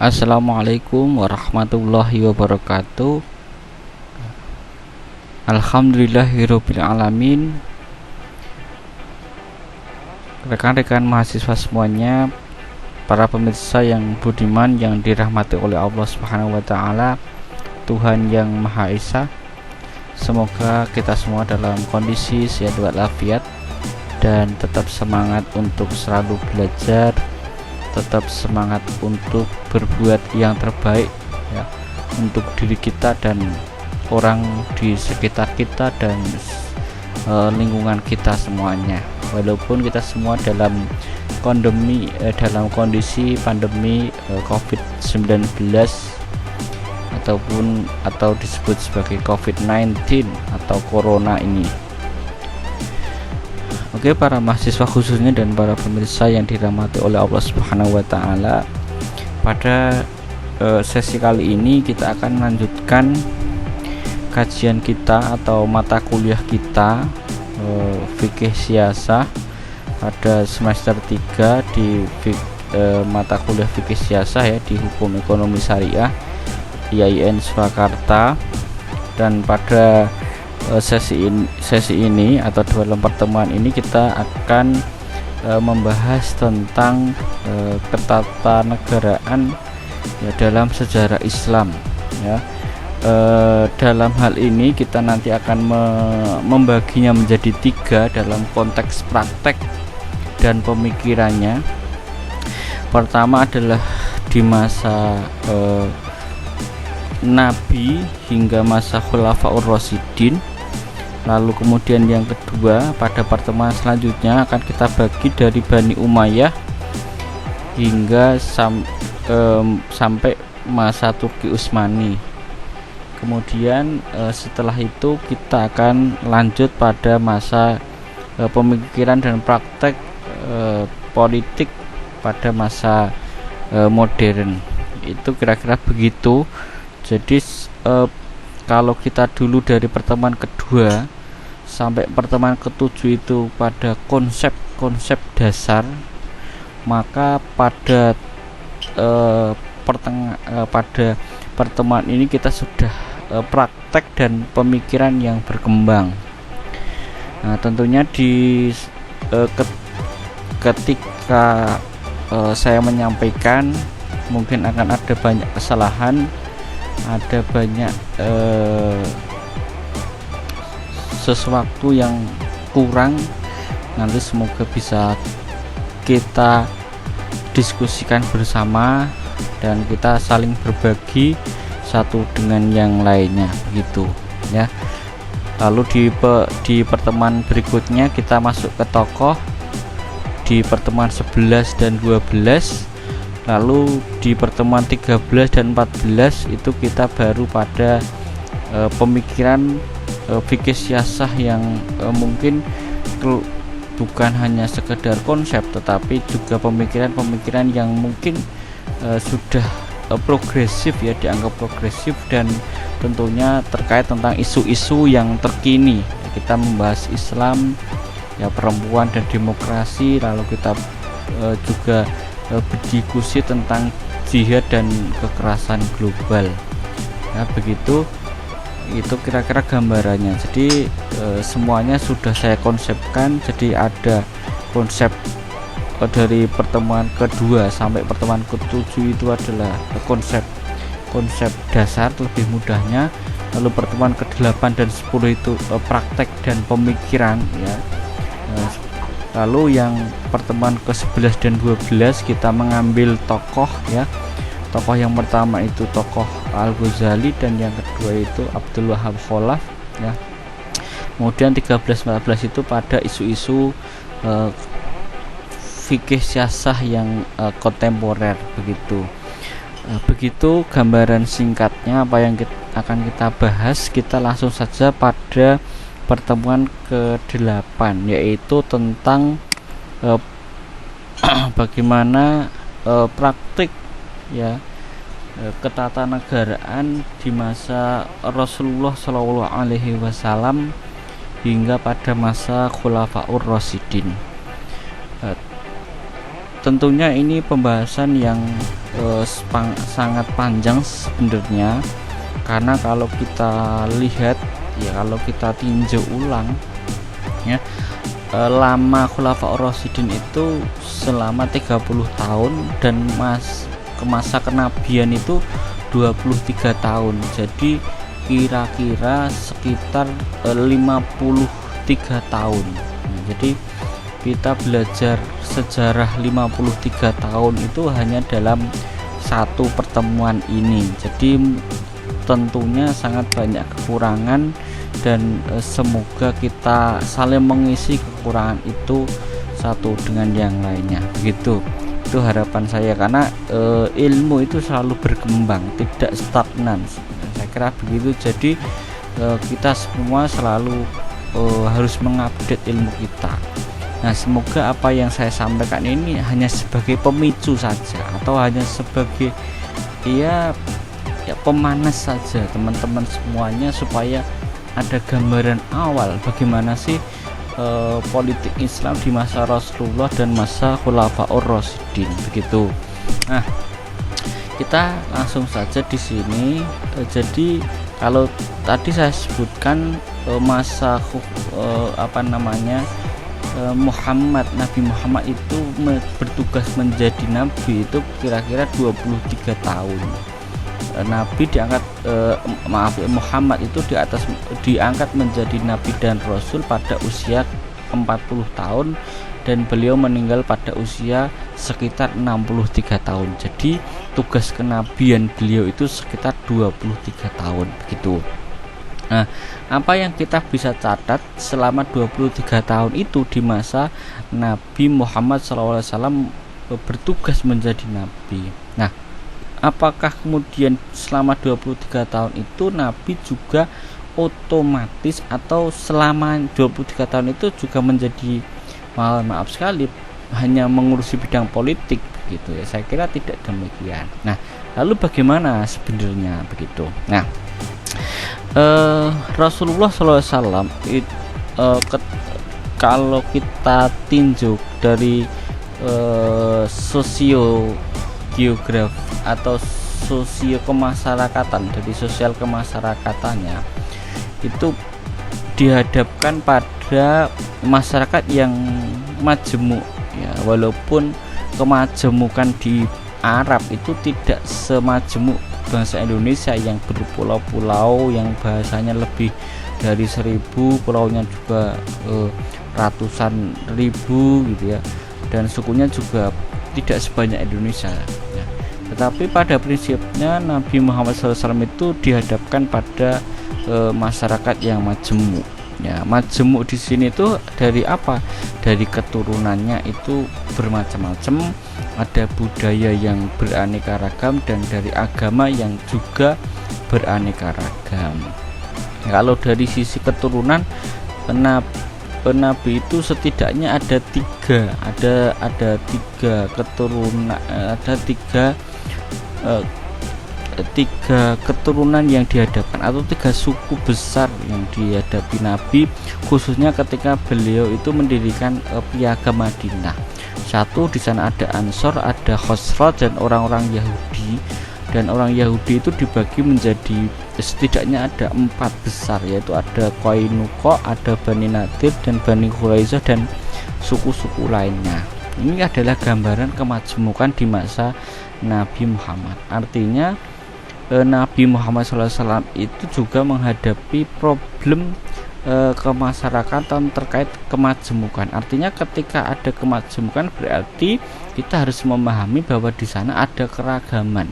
Assalamualaikum warahmatullahi wabarakatuh. Alhamdulillahirabbil alamin. Rekan-rekan mahasiswa semuanya, para pemirsa yang budiman yang dirahmati oleh Allah Subhanahu wa taala, Tuhan yang Maha Esa. Semoga kita semua dalam kondisi sehat walafiat dan tetap semangat untuk selalu belajar, tetap semangat untuk berbuat yang terbaik ya, untuk diri kita dan orang di sekitar kita dan lingkungan kita semuanya. Walaupun kita semua dalam kondisi pandemi COVID-19 atau disebut sebagai COVID-19 atau corona ini. Oke, para mahasiswa khususnya dan para pemirsa yang dirahmati oleh Allah Subhanahu wa taala, pada sesi kali ini kita akan melanjutkan kajian kita atau mata kuliah kita fikih siasah pada semester 3 di mata kuliah fikih siasah ya, di hukum ekonomi syariah IAIN Surakarta. Dan pada sesi ini atau dalam pertemuan ini kita akan membahas tentang ketatanegaraan ya dalam sejarah Islam ya. Dalam hal ini kita nanti akan membaginya menjadi 3 dalam konteks praktek dan pemikirannya. Pertama adalah di masa Nabi hingga masa Khulafaur Rasyidin. Lalu kemudian yang kedua, pada pertemuan selanjutnya akan kita bagi dari Bani Umayyah hingga sampai masa Turki Utsmani. Kemudian setelah itu kita akan lanjut pada masa pemikiran dan praktek politik pada masa modern. Itu kira-kira begitu. Jadi kalau kita dulu dari pertemuan kedua sampai pertemuan ke-7 itu pada konsep-konsep dasar, maka pada pada pertemuan ini kita sudah praktek dan pemikiran yang berkembang. Nah, tentunya ketika saya menyampaikan mungkin akan ada banyak kesalahan, ada banyak sesuatu yang kurang. Nanti semoga bisa kita diskusikan bersama dan kita saling berbagi satu dengan yang lainnya begitu ya. Lalu di pertemuan berikutnya kita masuk ke tokoh di pertemuan 11 dan 12. Lalu di pertemuan 13 dan 14 itu kita baru pada pemikiran fikih siasah yang mungkin bukan hanya sekedar konsep, tetapi juga pemikiran-pemikiran yang mungkin sudah progresif ya, dianggap progresif dan tentunya terkait tentang isu-isu yang terkini. Kita membahas Islam ya, perempuan dan demokrasi, lalu kita juga berdiskusi tentang jihad dan kekerasan global ya, begitu. Itu kira-kira gambarannya. Jadi semuanya sudah saya konsepkan. Jadi ada konsep dari pertemuan kedua sampai pertemuan ke-7 itu adalah konsep dasar lebih mudahnya. Lalu pertemuan ke-8 dan 10 itu praktek dan pemikiran ya. Lalu yang pertemuan ke-11 dan 12 kita mengambil tokoh ya. Tokoh yang pertama itu tokoh Al-Ghazali dan yang kedua itu Abdul Wahab Khalaf ya. Kemudian 13-14 itu pada isu-isu fikih siasah yang kontemporer begitu. Begitu gambaran singkatnya apa yang akan kita bahas. Kita langsung saja pada pertemuan ke-8, yaitu tentang bagaimana praktik ya ketatanegaraan di masa Rasulullah Shallallahu Alaihi Wasallam hingga pada masa Khulafaur Rasyidin. tentunya ini pembahasan yang sangat panjang sebenarnya, karena kalau kita lihat ya, kalau kita tinjau ulang ya, lama Khulafaur Rasyidin itu selama 30 tahun dan masa kenabian itu 23 tahun. Jadi kira-kira sekitar 53 tahun. Jadi kita belajar sejarah 53 tahun itu hanya dalam satu pertemuan ini. Jadi tentunya sangat banyak kekurangan, dan semoga kita saling mengisi kekurangan itu satu dengan yang lainnya. Begitu, itu harapan saya, karena ilmu itu selalu berkembang, tidak stagnan. Saya kira begitu. Jadi kita semua selalu harus mengupdate ilmu kita. Nah, semoga apa yang saya sampaikan ini hanya sebagai pemicu saja, atau hanya sebagai ya pemanas saja teman-teman semuanya, supaya ada gambaran awal bagaimana sih politik Islam di masa Rasulullah dan masa Khulafaur Rasyidin. Begitu. Nah, kita langsung saja di sini. Jadi kalau tadi saya sebutkan masa Nabi Muhammad itu bertugas menjadi nabi itu kira-kira 23 tahun. Nabi diangkat Muhammad itu diangkat menjadi nabi dan rasul pada usia 40 tahun, dan beliau meninggal pada usia sekitar 63 tahun. Jadi tugas kenabian beliau itu sekitar 23 tahun. Begitu. Nah, apa yang kita bisa catat selama 23 tahun itu di masa Nabi Muhammad SAW bertugas menjadi nabi. Nah, apakah kemudian selama 23 tahun itu Nabi juga otomatis, atau selama 23 tahun itu juga menjadi, maaf sekali, hanya mengurusi bidang politik gitu ya? Saya kira tidak demikian. Nah, lalu bagaimana sebenarnya begitu? Nah, Rasulullah SAW kalau kita tinjau dari sosiogeografi atau sosio kemasyarakatan, dari sosial kemasyarakatannya, itu dihadapkan pada masyarakat yang majemuk ya, walaupun kemajemukan di Arab itu tidak semajemuk bangsa Indonesia yang berpulau-pulau, yang bahasanya lebih dari 1000, pulaunya juga ratusan ribu gitu ya, dan sukunya juga tidak sebanyak Indonesia ya. Tetapi pada prinsipnya Nabi Muhammad SAW itu dihadapkan pada masyarakat yang majemuk ya. Majemuk di sini itu dari apa? Dari keturunannya itu bermacam-macam, ada budaya yang beraneka ragam, dan dari agama yang juga beraneka ragam. Kalau dari sisi keturunan, Nabi itu setidaknya ada tiga keturunan, ada tiga keturunan yang dihadapkan, atau 3 suku besar yang dihadapi Nabi, khususnya ketika beliau itu mendirikan piagam Madinah. Satu, di sana ada Ansor, ada Khosraj, dan orang-orang Yahudi. Dan orang Yahudi itu dibagi menjadi setidaknya ada 4 besar, yaitu ada Qainuqa, ada Bani Nadir, dan Bani Quraisyah, dan suku-suku lainnya. Ini adalah gambaran kemajemukan di masa Nabi Muhammad. Artinya Nabi Muhammad SAW itu juga menghadapi problem kemasyarakatan terkait kemajemukan. Artinya ketika ada kemajemukan berarti kita harus memahami bahwa di sana ada keragaman.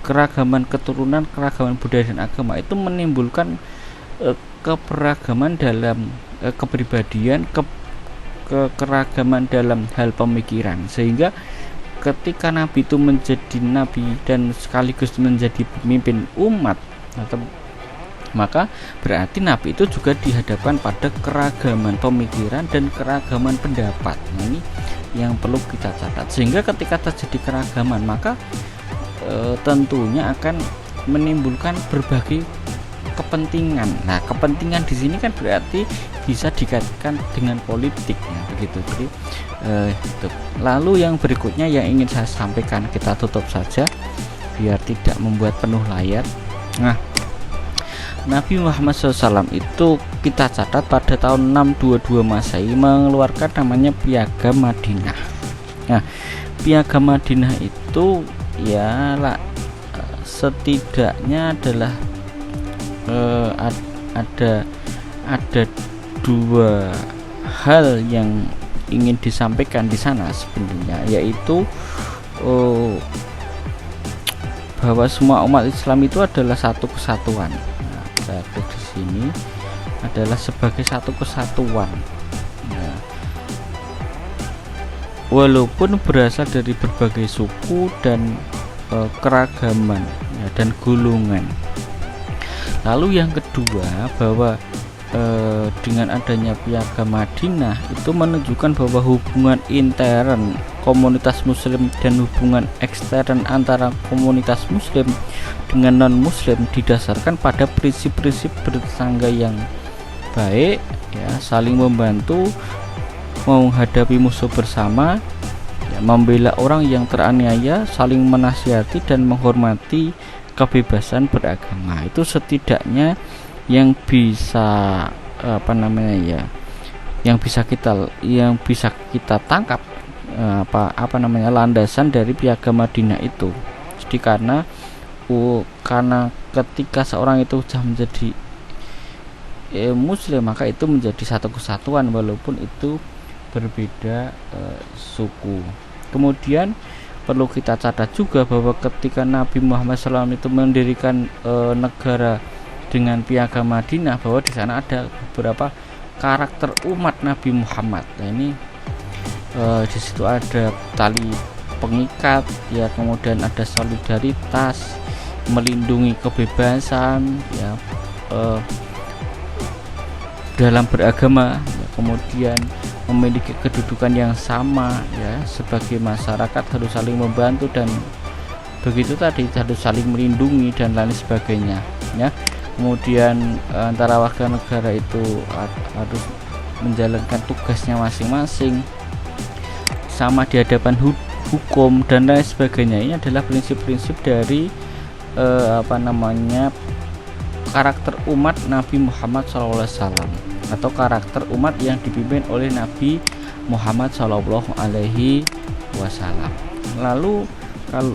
Keragaman keturunan, keragaman budaya dan agama itu menimbulkan keberagaman dalam kepribadian, keragaman dalam hal pemikiran, sehingga ketika Nabi itu menjadi Nabi dan sekaligus menjadi pemimpin umat, maka berarti Nabi itu juga dihadapkan pada keragaman pemikiran dan keragaman pendapat. Nah, ini yang perlu kita catat, sehingga ketika terjadi keragaman, maka tentunya akan menimbulkan berbagai kepentingan. Nah, kepentingan di sini kan berarti bisa dikaitkan dengan politik ya, begitu. Jadi itu. Lalu yang berikutnya yang ingin saya sampaikan, kita tutup saja biar tidak membuat penuh layar. Nah, Nabi Muhammad SAW itu kita catat pada tahun 622 Masehi mengeluarkan namanya Piagam Madinah. Nah, Piagam Madinah itu ya lah, setidaknya adalah ada dua hal yang ingin disampaikan di sana sebenarnya, yaitu bahwa semua umat Islam itu adalah satu kesatuan. Nah, saya di sini adalah sebagai satu kesatuan. Nah, walaupun berasal dari berbagai suku dan keragaman ya, dan golongan. Lalu yang kedua, bahwa dengan adanya Piagam Madinah itu menunjukkan bahwa hubungan intern komunitas muslim dan hubungan ekstern antara komunitas muslim dengan non muslim didasarkan pada prinsip-prinsip bertetangga yang baik ya, saling membantu menghadapi musuh bersama ya, membela orang yang teraniaya, saling menasihati dan menghormati kebebasan beragama. Itu setidaknya yang bisa yang bisa kita tangkap landasan dari Piagam Madinah itu. Jadi karena ketika seorang itu sudah menjadi muslim, maka itu menjadi satu kesatuan walaupun itu berbeda suku. Kemudian perlu kita catat juga bahwa ketika Nabi Muhammad SAW itu mendirikan negara dengan Piagam Madinah, bahwa di sana ada beberapa karakter umat Nabi Muhammad. Nah, ini di situ ada tali pengikat ya, kemudian ada solidaritas, melindungi kebebasan ya, dalam beragama ya, kemudian memiliki kedudukan yang sama ya, sebagai masyarakat harus saling membantu dan begitu tadi, harus saling melindungi dan lain sebagainya ya. Kemudian antara warga negara itu harus menjalankan tugasnya masing-masing, sama di hadapan hukum dan lain sebagainya. Ini adalah prinsip-prinsip dari karakter umat Nabi Muhammad SAW atau karakter umat yang dipimpin oleh Nabi Muhammad SAW. Lalu kalau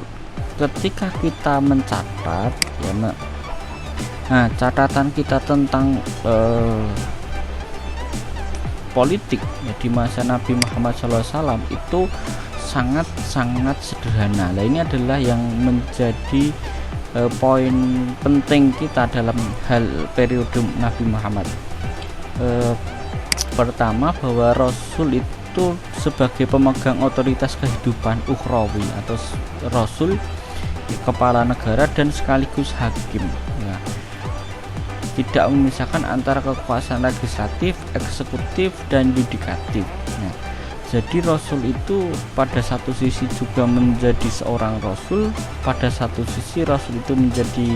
ketika kita mencatat ya, nah catatan kita tentang politik ya, di masa Nabi Muhammad SAW itu sangat sederhana. Nah, ini adalah yang menjadi poin penting kita dalam hal periode Nabi Muhammad. Pertama, bahwa Rasul itu sebagai pemegang otoritas kehidupan ukhrawi atau Rasul kepala negara dan sekaligus hakim ya, tidak memisahkan antara kekuasaan legislatif, eksekutif dan yudikatif. Nah, jadi Rasul itu pada satu sisi juga menjadi seorang Rasul, pada satu sisi Rasul itu menjadi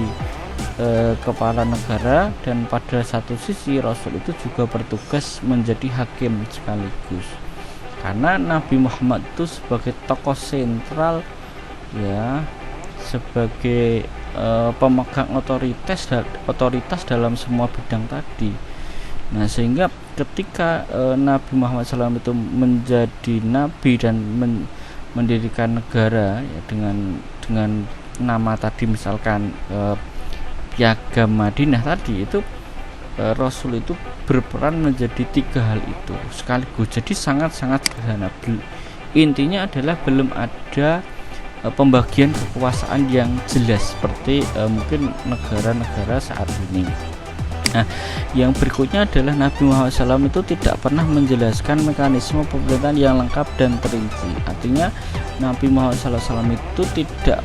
kepala negara, dan pada satu sisi Rasul itu juga bertugas menjadi hakim sekaligus. Karena Nabi Muhammad itu sebagai tokoh sentral ya, sebagai pemegang otoritas dalam semua bidang tadi. Nah, sehingga ketika Nabi Muhammad SAW itu menjadi nabi dan mendirikan negara ya, dengan nama tadi misalkan Piagam Madinah tadi, itu Rasul itu berperan menjadi tiga hal itu sekaligus. Jadi sangat sederhana. Intinya adalah belum ada pembagian kekuasaan yang jelas seperti mungkin negara-negara saat ini. Nah, yang berikutnya adalah Nabi Muhammad SAW itu tidak pernah menjelaskan mekanisme pemerintahan yang lengkap dan terinci. Artinya Nabi Muhammad SAW itu tidak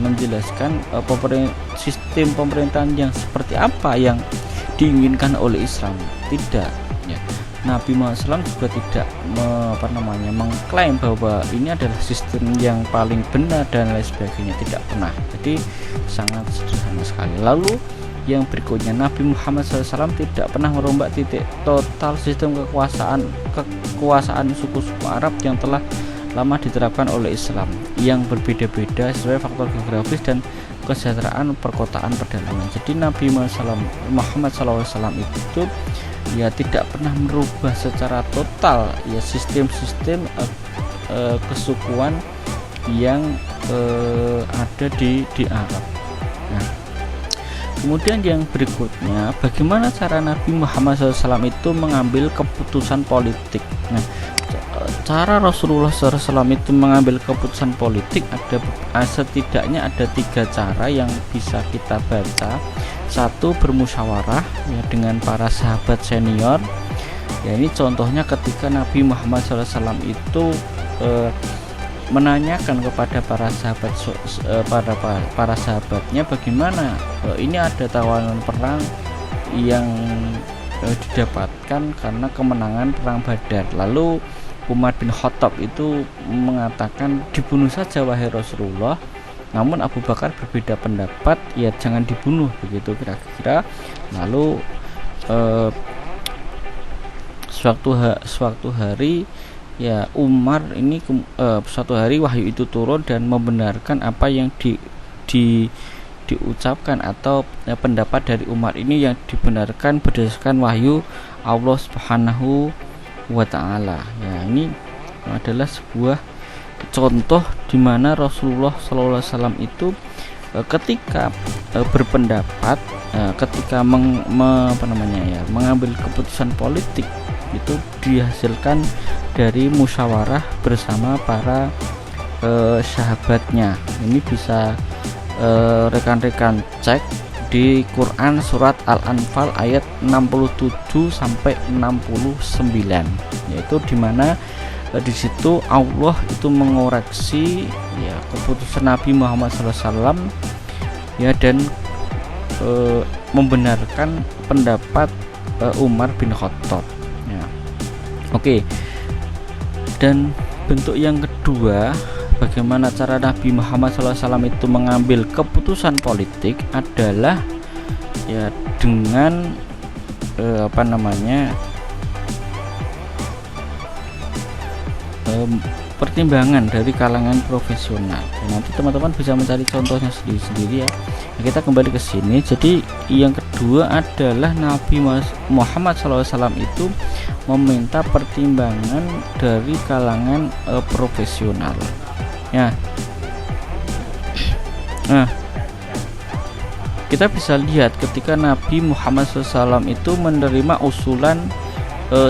menjelaskan sistem pemerintahan yang seperti apa yang diinginkan oleh Islam. Tidak ya. Nabi Muhammad SAW juga tidak mengklaim bahwa ini adalah sistem yang paling benar dan lain sebagainya, tidak pernah. Jadi sangat sederhana sekali. Lalu yang berikutnya, Nabi Muhammad SAW tidak pernah merombak titik total sistem kekuasaan suku-suku Arab yang telah lama diterapkan oleh Islam yang berbeda-beda sesuai faktor geografis dan kesejahteraan perkotaan pedalaman. Jadi Nabi Muhammad SAW itu ya tidak pernah merubah secara total ya sistem-sistem kesukuan yang ada di Arab. Nah, kemudian yang berikutnya, bagaimana cara Nabi Muhammad SAW itu mengambil keputusan politik. Nah, cara Rasulullah SAW itu mengambil keputusan politik setidaknya ada 3 cara yang bisa kita baca. Satu, bermusyawarah ya dengan para sahabat senior. Ya, ini contohnya ketika Nabi Muhammad SAW itu menanyakan kepada para sahabatnya bagaimana ini ada tawanan perang yang didapatkan karena kemenangan perang Badar. Lalu Umar bin Khattab itu mengatakan, dibunuh saja wahai Rasulullah. Namun Abu Bakar berbeda pendapat, ya jangan dibunuh, begitu kira-kira. Lalu suatu hari ya Umar ini suatu hari wahyu itu turun dan membenarkan apa yang diucapkan atau pendapat dari Umar ini yang dibenarkan berdasarkan wahyu Allah Subhanahu wa Ta'ala. Ya, ini adalah sebuah contoh di mana Rasulullah SAW itu ketika berpendapat, ketika mengambil keputusan politik itu dihasilkan dari musyawarah bersama para sahabatnya. Ini bisa rekan-rekan cek di Quran surat Al-Anfal ayat 67 sampai 69, yaitu di mana di situ Allah itu mengoreksi ya keputusan Nabi Muhammad SAW ya dan membenarkan pendapat Umar bin Khattab ya. Oke. Dan bentuk yang kedua, bagaimana cara Nabi Muhammad SAW itu mengambil keputusan politik adalah ya dengan pertimbangan dari kalangan profesional. Nanti teman-teman bisa mencari contohnya sendiri-sendiri ya. Nah, kita kembali ke sini. Jadi yang kedua adalah Nabi Muhammad SAW itu meminta pertimbangan dari kalangan profesional. Ya. Nah, kita bisa lihat ketika Nabi Muhammad SAW itu menerima usulan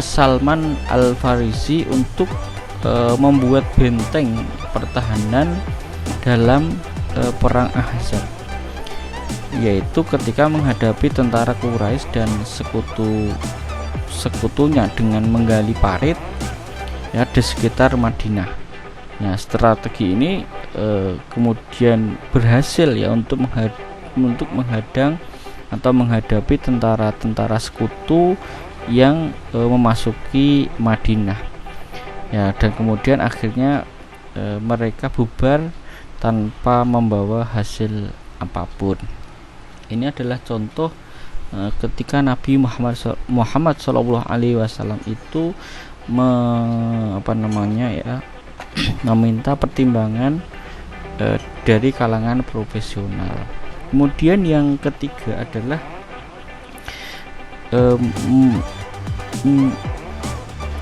Salman Al-Farisi untuk membuat benteng pertahanan dalam perang Ahzab, yaitu ketika menghadapi tentara Quraisy dan sekutunya dengan menggali parit ya di sekitar Madinah. Nah, strategi ini kemudian berhasil ya untuk menghadang atau menghadapi tentara-tentara sekutu yang memasuki Madinah. Ya, dan kemudian akhirnya mereka bubar tanpa membawa hasil apapun. Ini adalah contoh ketika Nabi Muhammad SAW itu meminta pertimbangan dari kalangan profesional. Kemudian yang ketiga adalah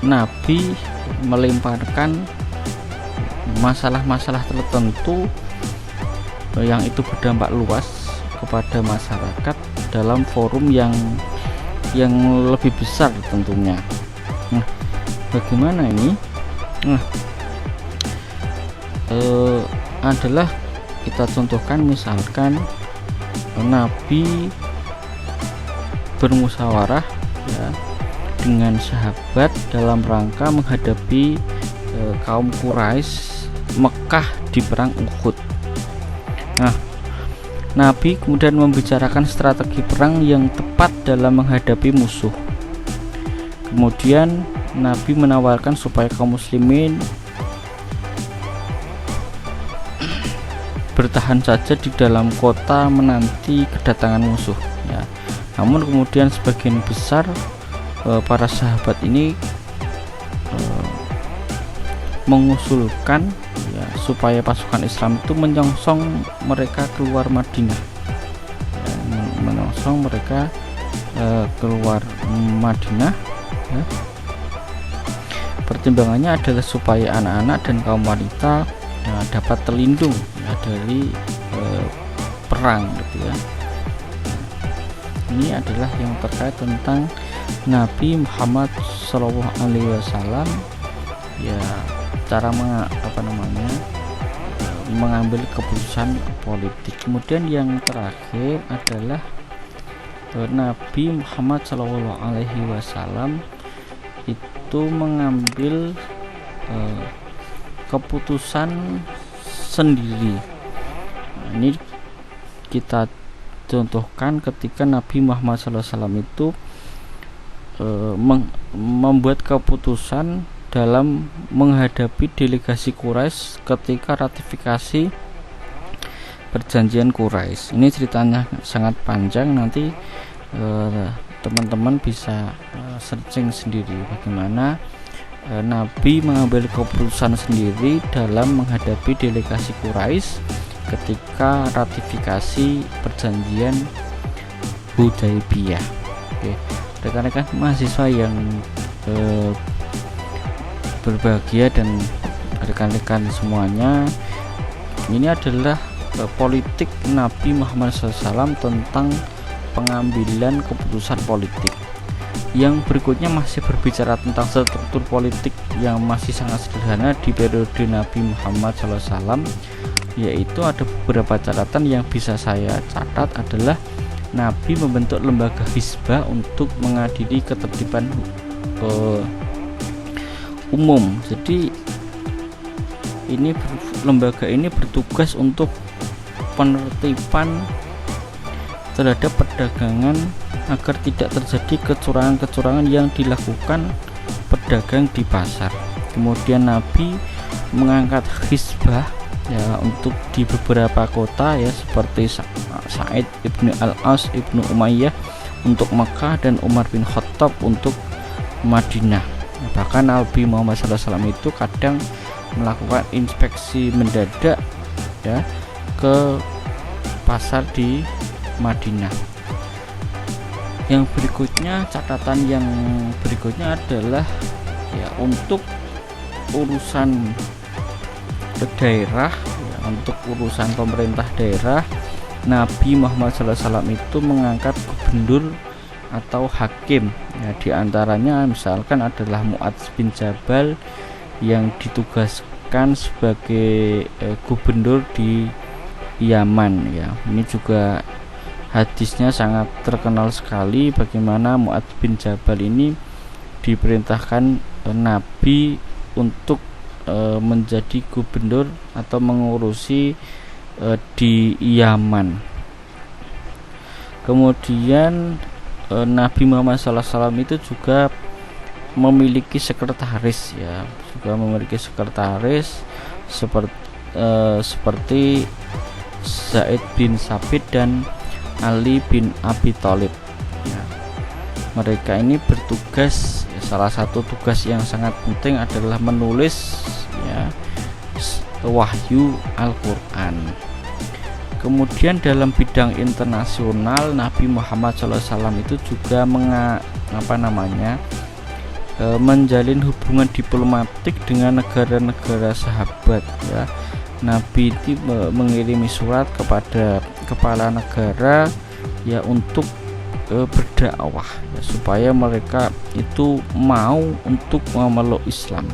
Nabi melemparkan masalah-masalah tertentu yang itu berdampak luas kepada masyarakat dalam forum yang lebih besar tentunya. Nah, bagaimana ini? Nah, adalah kita contohkan misalkan Nabi bermusyawarah ya dengan sahabat dalam rangka menghadapi kaum Quraisy Mekah di perang Uhud. Nah, Nabi kemudian membicarakan strategi perang yang tepat dalam menghadapi musuh. Kemudian Nabi menawarkan supaya kaum muslimin bertahan saja di dalam kota menanti kedatangan musuh ya. Namun kemudian sebagian besar para sahabat ini mengusulkan ya, supaya pasukan Islam itu menyongsong mereka keluar Madinah ya, menyongsong mereka keluar Madinah ya. Pertimbangannya adalah supaya anak-anak dan kaum wanita ya, dapat terlindung ya, dari perang gitu ya. Ini adalah yang terkait tentang Nabi Muhammad SAW ya, cara mengambil keputusan politik. Kemudian yang terakhir adalah Nabi Muhammad SAW itu mengambil keputusan sendiri. Nah, ini kita contohkan ketika Nabi Muhammad SAW itu membuat keputusan dalam menghadapi delegasi Quraisy ketika ratifikasi perjanjian Quraisy. Ini ceritanya sangat panjang, nanti teman-teman bisa searching sendiri bagaimana Nabi mengambil keputusan sendiri dalam menghadapi delegasi Quraisy ketika ratifikasi perjanjian Hudaybiyah. Oke, rekan-rekan mahasiswa yang berbahagia dan rekan-rekan semuanya, ini adalah politik Nabi Muhammad SAW tentang pengambilan keputusan politik. Yang berikutnya masih berbicara tentang struktur politik yang masih sangat sederhana di periode Nabi Muhammad SAW, yaitu ada beberapa catatan yang bisa saya catat adalah Nabi membentuk lembaga hizbah untuk mengadili ketertiban umum. Jadi lembaga ini bertugas untuk penertiban terhadap perdagangan agar tidak terjadi kecurangan-kecurangan yang dilakukan pedagang di pasar. Kemudian Nabi mengangkat hizbah ya untuk di beberapa kota ya, seperti Sa'id ibnu Al-As ibnu Umayyah untuk Makkah dan Umar bin Khattab untuk Madinah. Bahkan Nabi Muhammad SAW itu kadang melakukan inspeksi mendadak ya ke pasar di Madinah. Yang berikutnya, catatan yang berikutnya adalah ya untuk urusan daerah ya, untuk urusan pemerintah daerah Nabi Muhammad SAW itu mengangkat gubernur atau hakim ya, diantaranya misalkan adalah Mu'adz bin Jabal yang ditugaskan sebagai gubernur di Yaman ya. Ini juga hadisnya sangat terkenal sekali bagaimana Mu'adz bin Jabal ini diperintahkan Nabi untuk menjadi gubernur atau mengurusi di Yaman. Kemudian Nabi Muhammad SAW itu juga memiliki sekretaris ya, seperti Zaid bin Sabit dan Ali bin Abi Thalib ya. Mereka ini bertugas ya, salah satu tugas yang sangat penting adalah menulis ya wahyu Al-Quran. Kemudian dalam bidang internasional Nabi Muhammad SAW itu juga menjalin hubungan diplomatik dengan negara-negara sahabat ya. Nabi itu mengirimi surat kepada kepala negara ya untuk berdakwah ya, supaya mereka itu mau untuk memeluk Islam.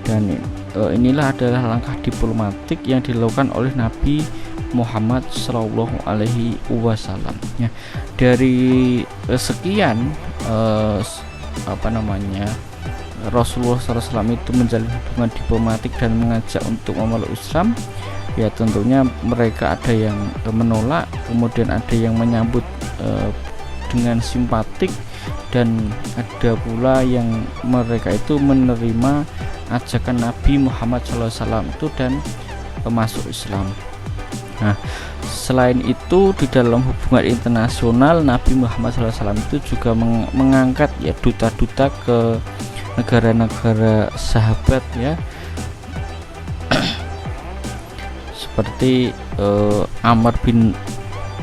Dan inilah adalah langkah diplomatik yang dilakukan oleh Nabi Muhammad Shallallahu Alaihi Wasallam ya. Dari sekian Rasulullah SAW itu menjalin hubungan diplomatik dan mengajak untuk memeluk Islam ya, tentunya mereka ada yang menolak, kemudian ada yang menyambut dengan simpatik, dan ada pula yang mereka itu menerima ajakan Nabi Muhammad SAW itu dan masuk Islam. Nah, selain itu di dalam hubungan internasional Nabi Muhammad SAW itu juga mengangkat ya duta-duta ke negara-negara sahabat ya, seperti Amr bin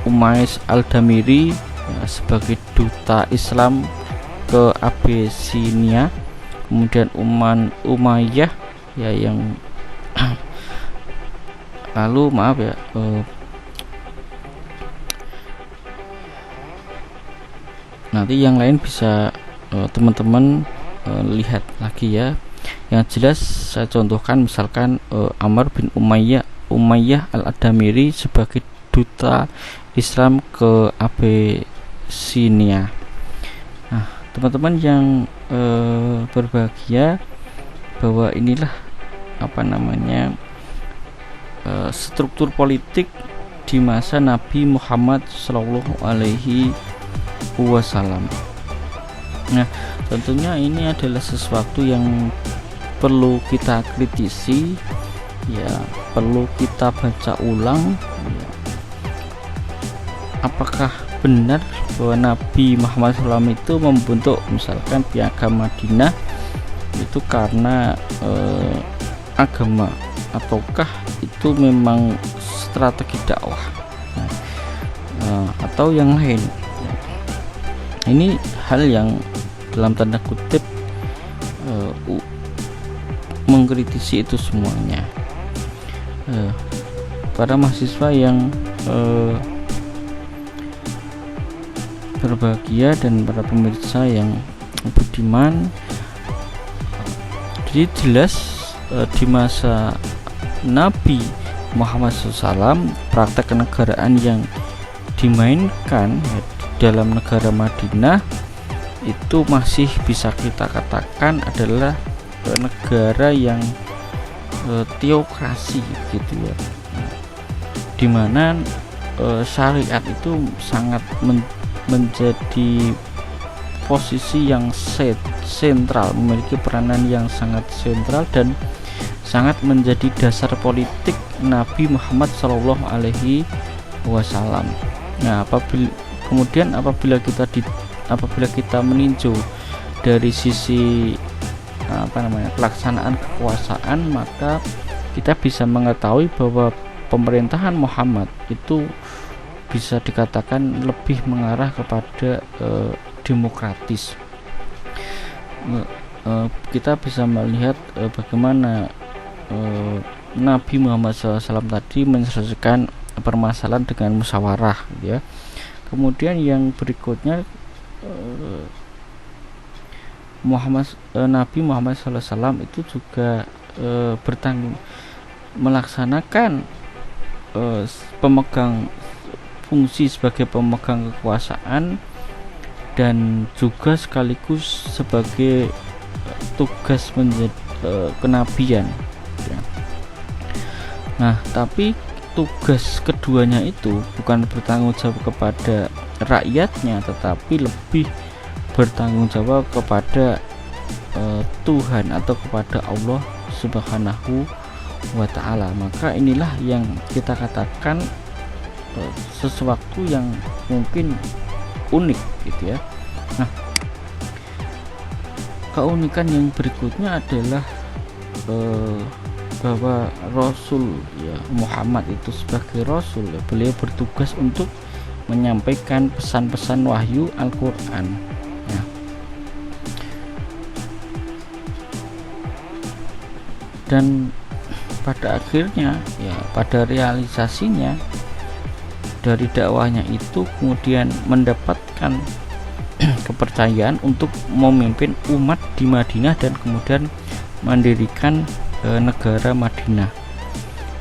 Umais Al-Damiri ya, sebagai duta Islam ke Abyssinia, kemudian Umayyah ya yang lalu maaf ya nanti yang lain bisa teman-teman lihat lagi ya. Yang jelas saya contohkan misalkan Amr bin Umayyah Al-Adamiri sebagai duta Islam ke Abyssinia. Nah, teman-teman yang berbahagia, bahwa inilah struktur politik di masa Nabi Muhammad Shallallahu Alaihi Wasallam. Nah, tentunya ini adalah sesuatu yang perlu kita kritisi, ya, perlu kita baca ulang. Ya. Apakah benar bahwa Nabi Muhammad SAW itu membentuk misalkan piagam Madinah itu karena agama, ataukah itu memang strategi dakwah atau yang lain? Ini hal yang dalam tanda kutip mengkritisi itu semuanya. Para mahasiswa yang berbahagia dan para pemirsa yang budiman, jadi jelas di masa Nabi Muhammad SAW praktek kenegaraan yang dimainkan ya, dalam negara Madinah itu masih bisa kita katakan adalah negara yang teokrasi gitu ya, dimana syariat itu sangat menjadi posisi yang sentral, memiliki peranan yang sangat sentral dan sangat menjadi dasar politik Nabi Muhammad Shallallahu Alaihi Wasallam. Nah, apabila kita meninjau dari sisi pelaksanaan kekuasaan, maka kita bisa mengetahui bahwa pemerintahan Muhammad itu bisa dikatakan lebih mengarah kepada demokratis. Kita bisa melihat bagaimana Nabi Muhammad SAW tadi menyelesaikan permasalahan dengan musyawarah ya. Kemudian yang berikutnya Nabi Muhammad SAW itu juga melaksanakan pemegang fungsi sebagai pemegang kekuasaan dan juga sekaligus sebagai tugas kenabian ya. Nah, tapi tugas keduanya itu bukan bertanggung jawab kepada rakyatnya, tetapi lebih bertanggung jawab kepada Tuhan atau kepada Allah Subhanahu wa Ta'ala. Maka inilah yang kita katakan sesuatu yang mungkin unik gitu ya. Nah, keunikan yang berikutnya adalah bahwa Rasul ya, Muhammad itu sebagai Rasul ya, beliau bertugas untuk menyampaikan pesan-pesan wahyu Al-Quran ya. Dan pada akhirnya ya, pada realisasinya dari dakwahnya itu kemudian mendapatkan kepercayaan untuk memimpin umat di Madinah dan kemudian mendirikan negara Madinah.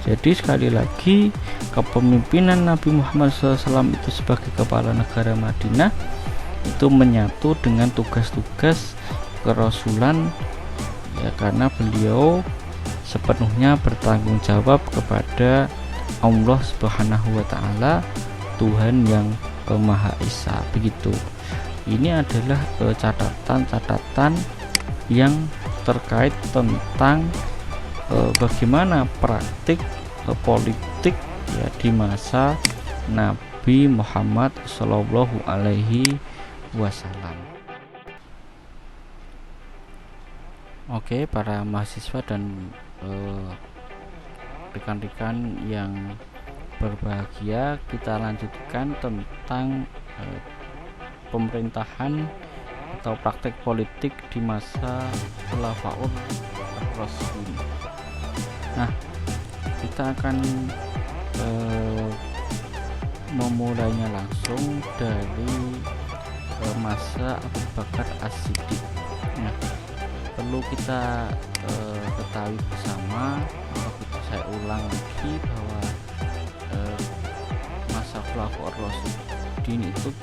Jadi sekali lagi kepemimpinan Nabi Muhammad SAW itu sebagai kepala negara Madinah itu menyatu dengan tugas-tugas kerasulan ya, karena beliau sepenuhnya bertanggung jawab kepada Allah Subhanahu wa Ta'ala, Tuhan yang Maha Esa, begitu. ini adalah catatan-catatan yang terkait tentang bagaimana praktik politik ya di masa Nabi Muhammad Shallallahu Alaihi Wasallam. Oke, para mahasiswa dan rekan-rekan yang berbahagia, kita lanjutkan tentang pemerintahan atau praktek politik di masa Khulafaur Rasyidin. Nah, kita akan memulainya langsung dari masa Abu Bakar As-Siddiq. Nah, perlu kita ketahui bersama, atau saya ulang lagi, bahwa masa Khulafaur Rasyidin itu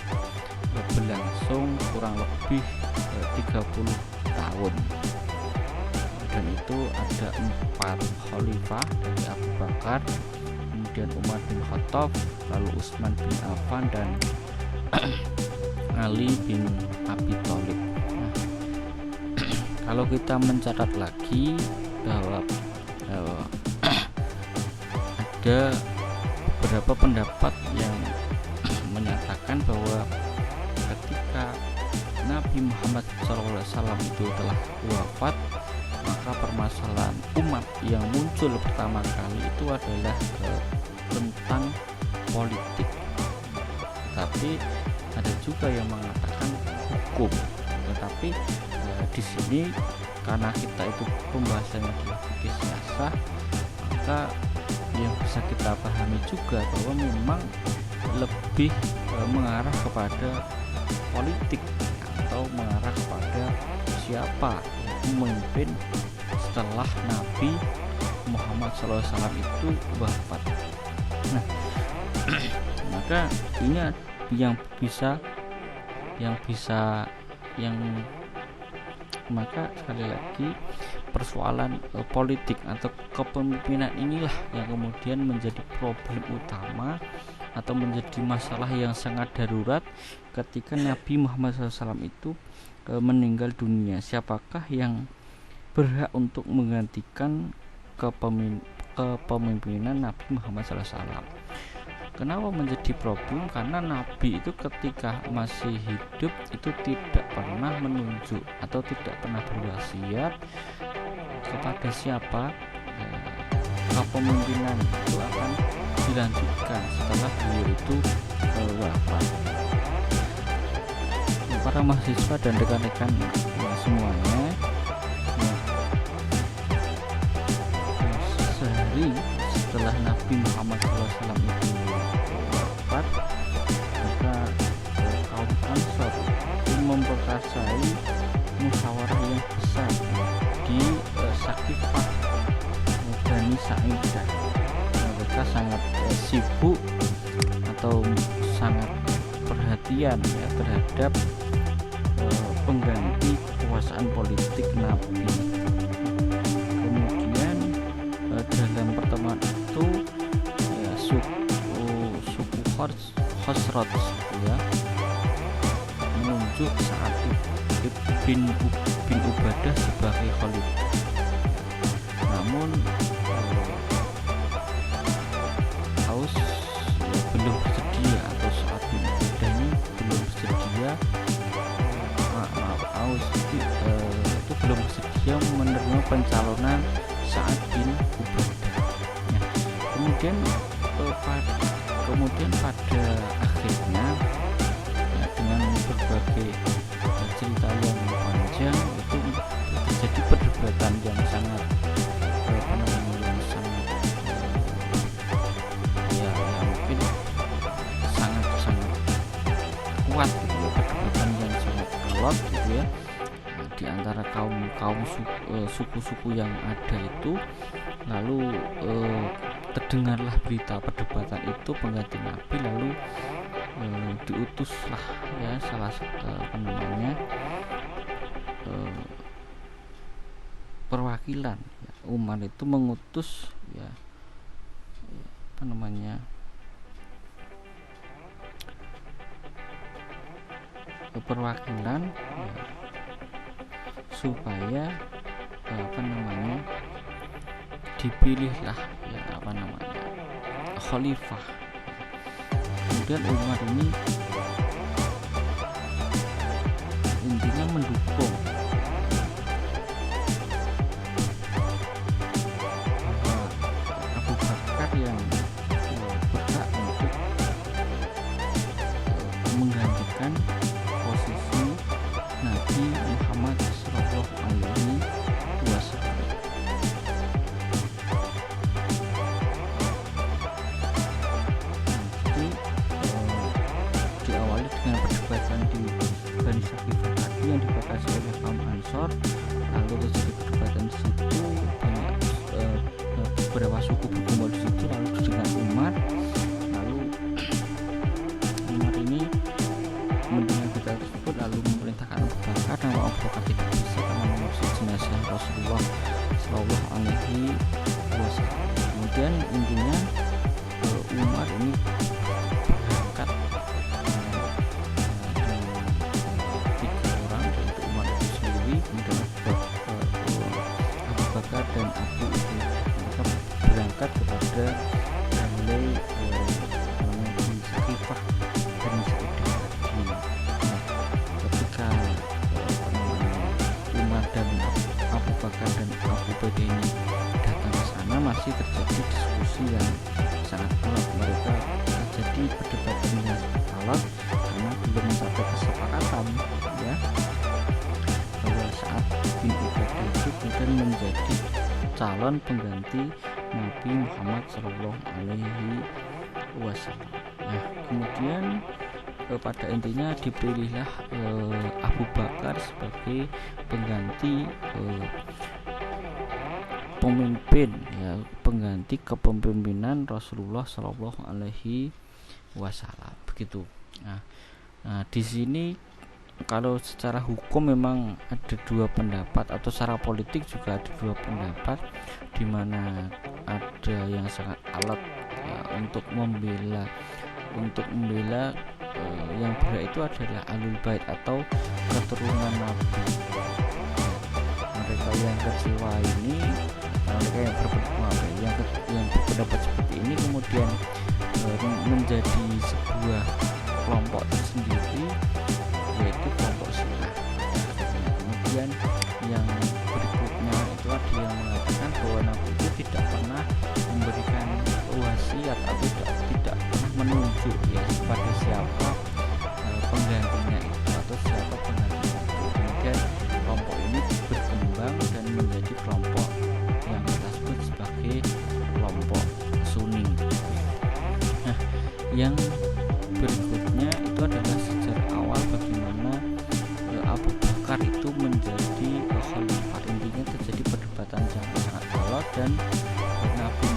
berlangsung kurang lebih 30 tahun, dan itu ada 4 khalifah dari Abu Bakar, kemudian Umar bin Khattab, lalu Utsman bin Affan, dan Ali bin Abi Thalib. Nah, kalau kita mencatat lagi bahwa ada beberapa pendapat yang menyatakan bahwa ketika Nabi Muhammad SAW itu telah wafat, maka permasalahan umat yang muncul pertama kali itu adalah tentang politik. Tapi ada juga yang mengatakan hukum. Tetapi di sini karena kita itu pembahasannya adalah fikih siasah, maka yang bisa kita pahami juga bahwa memang lebih mengarah kepada politik atau mengarah kepada siapa yang memimpin setelah Nabi Muhammad SAW itu wafat. Nah, maka ini maka sekali lagi persoalan politik atau kepemimpinan inilah yang kemudian menjadi problem utama atau menjadi masalah yang sangat darurat ketika Nabi Muhammad SAW itu meninggal dunia. Siapakah yang berhak untuk menggantikan kepemimpinan Nabi Muhammad SAW? Kenapa menjadi problem? Karena Nabi itu ketika masih hidup itu tidak pernah menunjuk atau tidak pernah berwasiat kepada siapa kepemimpinan itu akan dilanjutkan setelah beliau itu wafat. Para mahasiswa dan rekan-rekan semuanya, sehari setelah Nabi Muhammad SAW itu wafat, maka kaum Ansor itu memperkasai musyawarah yang besar di Sakifah Bani Sa'idah. Mereka sangat sibuk atau sangat perhatian ya terhadap pengganti kekuasaan politik Nabi. Kemudian dalam pertemuan itu ya, suku Khosraj ya menunjuk Sa'ad bin Ubadah sebagai khalifah. Namun Aus ya, belum bersedia, atau Sa'ad bin Ubadah ini belum bersedia, Aus itu belum bersedia menerima pencalonan Sa'ad bin Ubadah. Nah, kemudian pada akhirnya ya, dengan berbagai cerita yang panjang itu terjadi perdebatan yang sangat mungkin sangat kuat gitu ya, perdebatan yang sangat alot gitu ya di antara suku-suku yang ada itu. Lalu terdengarlah berita perdebatan itu pengganti Nabi, lalu diutuslah ya salah satu perwakilan ya, Umar itu mengutus ya perwakilan ya, supaya dipilihlah ya khalifah. Kemudian Umar ini intinya mendukung bahwa Abu Bakar yang berhak untuk menggantikan posisi Nabi Muhammad Shallallahu Alaihi Wasallam. Jadi diawali dengan perdebatan di Bani Saqifah tadi yang dibatasi oleh kaum Ansor, lalu terjadi perdebatan di situ, banyak beberapa suku berkumpul di situ, lalu dengan Umar. Lalu Umar ini mendengar berita tersebut lalu memerintahkan Abu Bakar, nama Abu Bakar tidak bisa karena mengurus jenazah Rasulullah Shallallahu Alaihi Wasallam. Kemudian intinya Umar ini berangkat kemudian Abu Bakar dan Abu itu mereka berangkat kepada Balai Bani Saqifah dan Sa'idiyah tadi. Ketika Umar dan Abu Bakar dan Abu Ubaidah ini datang ke sana, masih terjadi diskusi yang sangat alot. Mereka terjadi perdebatan yang alot karena belum mencapai kesepakatan ya, bahwa saat bin Ubaidah itu kemudian menjadi calon pengganti Nabi Muhammad Shallallahu Alaihi Wasallam. Nah, kemudian pada intinya dipilihlah Abu Bakar sebagai pengganti pemimpin ya, pengganti kepemimpinan Rasulullah Shallallahu Alaihi Wasallam begitu. Nah, di sini kalau secara hukum memang ada dua pendapat, atau secara politik juga ada dua pendapat, di mana ada yang sangat alot ya, untuk membela yang berhak itu adalah Ahlul Bait atau keturunan Nabi. Mereka yang kecewa ini, mereka yang berpendapat seperti ini kemudian menjadi sebuah kelompok tersendiri, yaitu kelompok Syiah. Kemudian yang berikutnya itu ada yang mengatakan bahwa Nabi itu tidak pernah memberikan wasiat atau tidak pernah menunjuk ya kepada siapa penggantinya itu atau siapa penggantinya itu. Kemudian kelompok ini berkembang dan menjadi kelompok yang kita sebut sebagai kelompok Sunni. Nah, yang berikutnya itu adalah sejarah awal bagaimana Abu Bakar itu menjadi khalifah. Intinya terjadi perdebatan yang sangat alot dan Nabi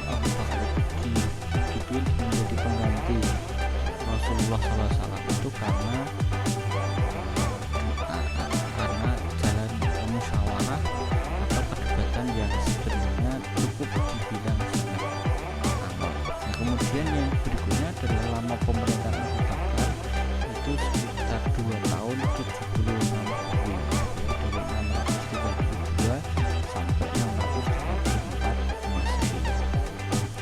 Abu Bakar itu dipilih menjadi pengganti Rasulullah SAW itu karena jalan musyawarah atau perdebatan yang sebenarnya cukup dibilang sangat alot. Nah, kemudian yang berikutnya adalah lama pemerintahan Abu Bakar itu sekitar 2 tahun 76 hari ya, dari 632 sampai 634 Masehi.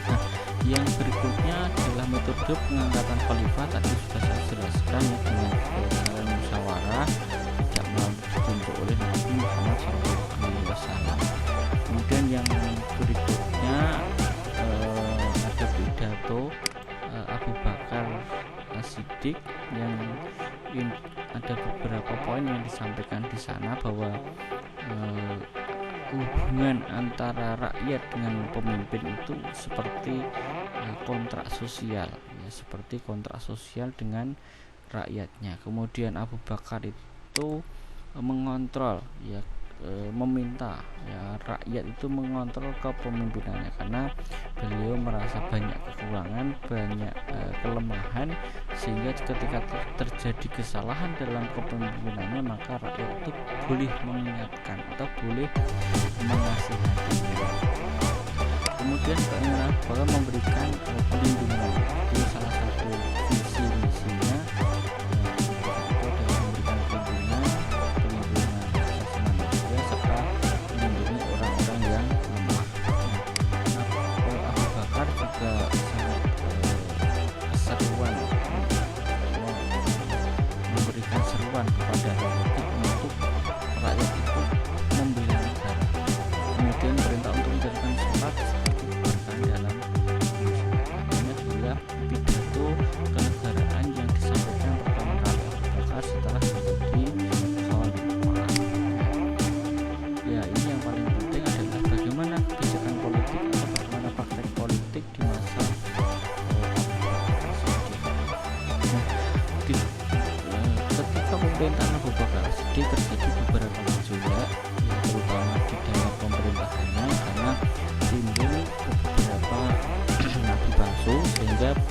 Nah, yang berikutnya adalah metode pengangkatan khalifah. Tadi sudah saya jelaskan ya, dengan jalan musyawarah, tidak melalui ditunjuk oleh Nabi Muhammad SAW. Kemudian yang berikutnya ada pidato Abu Bakar As-Siddiq yang ada beberapa poin yang disampaikan di sana, bahwa hubungan antara rakyat dengan pemimpin itu seperti kontrak sosial ya, seperti kontrak sosial dengan rakyatnya. Kemudian Abu Bakar itu mengontrol ya, meminta ya rakyat itu mengontrol kepemimpinannya, karena beliau merasa banyak kekurangan, banyak kelemahan, sehingga ketika terjadi kesalahan dalam kepemimpinannya maka rakyat itu boleh mengingatkan atau boleh menasihatinya. Kemudian keinginan Abu Bakar memberikan perlindungan, itu salah satu visi misinya itu adalah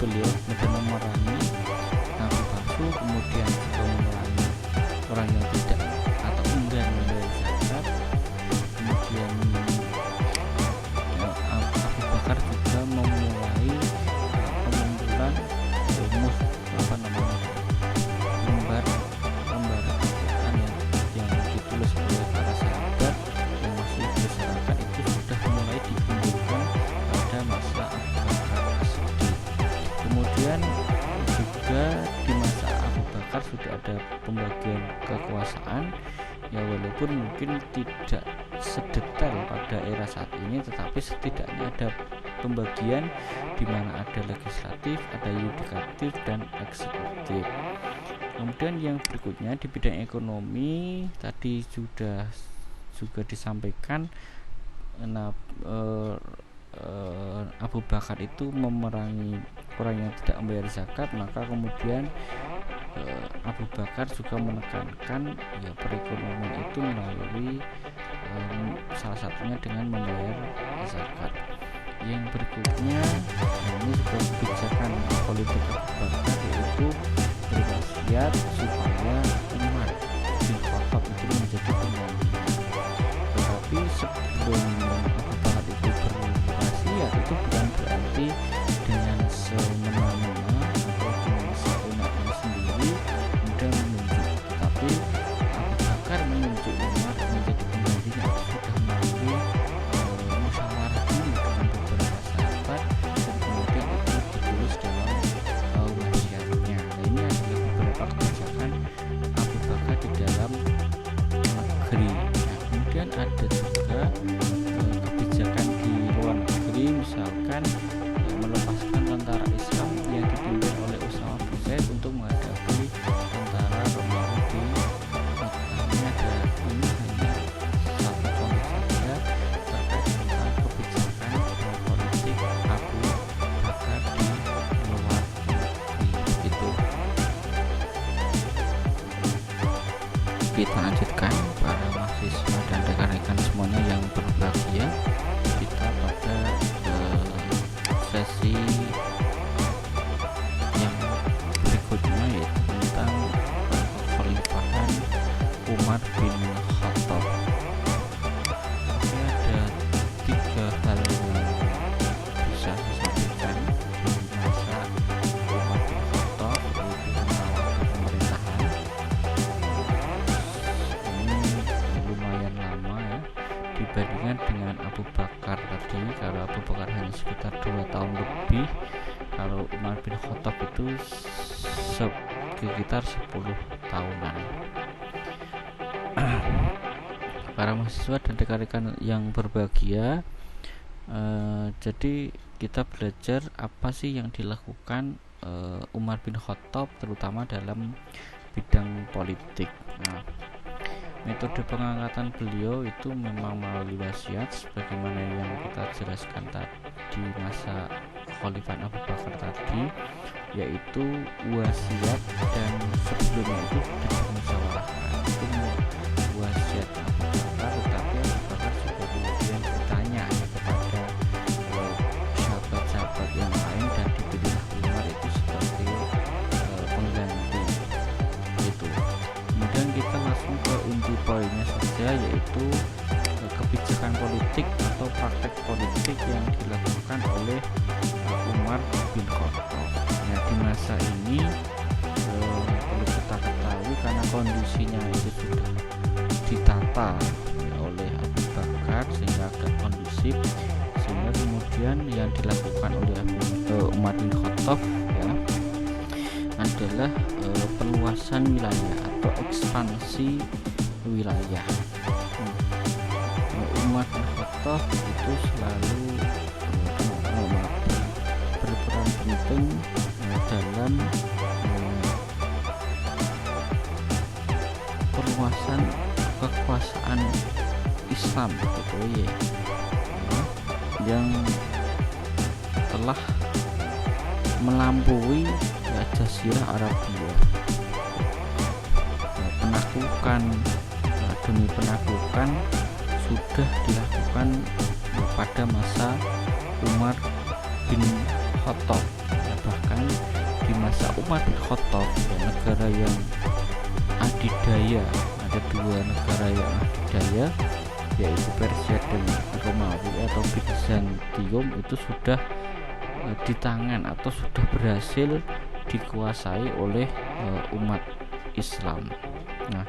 beliau kemudian memerangi nabi palsu, kemudian juga memerangi orang yang tidak atau enggan membayar zakat. Kemudian Abu Bakar juga memulai pengumpulan lembar Al-Quran yang ditulis oleh para sahabat yang masih berserakan itu sudah mulai dikumpulkan pada masa Abu Bakar As-Siddiq. Kemudian juga di masa Abu Bakar sudah ada pembagian kekuasaan, ya walaupun mungkin tidak sedetail pada era saat ini, tetapi setidaknya ada pembagian di mana ada legislatif, ada yudikatif, dan eksekutif. Kemudian yang berikutnya di bidang ekonomi tadi sudah juga disampaikan, Abu Bakar itu memerangi orang yang tidak membayar zakat, maka kemudian Abu Bakar juga menekankan ya perekonomian itu melalui salah satunya dengan membayar zakat. Yang berikutnya ini juga kebijakan politik Abu Bakar, yaitu berwasiat supaya Umar bin Khattab itu menjadi penggantinya. Tetapi sebelum Abu Bakar itu berwasiat, itu bukan berarti dengan semena-mena atau dengan seenaknya sendiri kemudian menunjuk, tetapi Abu Bakar menunjuk Umar menjadi penggantinya sudah melalui musyawarah dulu dengan beberapa sahabat, dan kemudian itu ditulis dalam wasiatnya. Nah, ini adalah beberapa kebijakan Abu Bakar di dalam negeri. Nah, kemudian ada juga kebijakan di luar negeri, misalkan melepaskan tentara Islam yang dipimpin oleh Usama bin Zaid untuk menghadapi tentara Romawi di Mekah. Ini hanya satu contoh saja terkait tentang kebijakan politik Abu Bakar di luar negeri itu. Kita lanjutkan para mahasiswa dan rekan-rekan semuanya yang berbahagia, kita pada sesi yang berikutnya, yaitu tentang kekhalifahan Umar bin Khattab. Oke, ada 3 hal yang bisa saya sampaikan di masa Umar bin Khattab, yaitu menawarkan pemerintahan. Ini lumayan lama ya dibandingkan dengan Abu Bakar tadi. Kalau Abu Bakar hanya sekitar 2 tahun lebih, kalau Umar bin Khattab itu sekitar 10 tahunan. Para mahasiswa dan rekan-rekan yang berbahagia, jadi kita belajar apa sih yang dilakukan Umar bin Khattab terutama dalam bidang politik. Nah, metode pengangkatan beliau itu memang melalui wasiat sebagaimana yang kita jelaskan tadi di masa kekhalifahan Abu Bakar tadi, yaitu wasiat, dan sebelumnya itu dimusyawarahkan. Itu wasiat Abu Bakar, tetapi Abu Bakar juga kemudian bertanya kepada sahabat-sahabat yang lain dan dipilih Umar itu sebagai pengganti itu. Kemudian kita langsung ke inti poinnya saja, yaitu kebijakan politik atau praktek politik yang dilakukan oleh Umar bin Khattab. Nah, di masa ini perlu kita ketahui karena kondisinya itu sudah ditata ya, oleh Abu Bakar sehingga agak kondusif, sehingga kemudian yang dilakukan oleh Umar bin Khattab ya adalah perluasan wilayah atau ekspansi wilayah. Umar bin Khattab itu selalu berperan penting dalam perluasan kekuasaan Islam gitu ya, yang telah melampaui ya, Jazirah Arabia. Penaklukan demi penaklukan sudah dilakukan pada masa Umar bin Khattab. Ya, bahkan di masa Umar bin Khattab, ya, negara yang adidaya, ada dua negara yang adidaya, yaitu Persia dan Romawi atau Bizantium, itu sudah di tangan atau sudah berhasil dikuasai oleh umat Islam. Nah,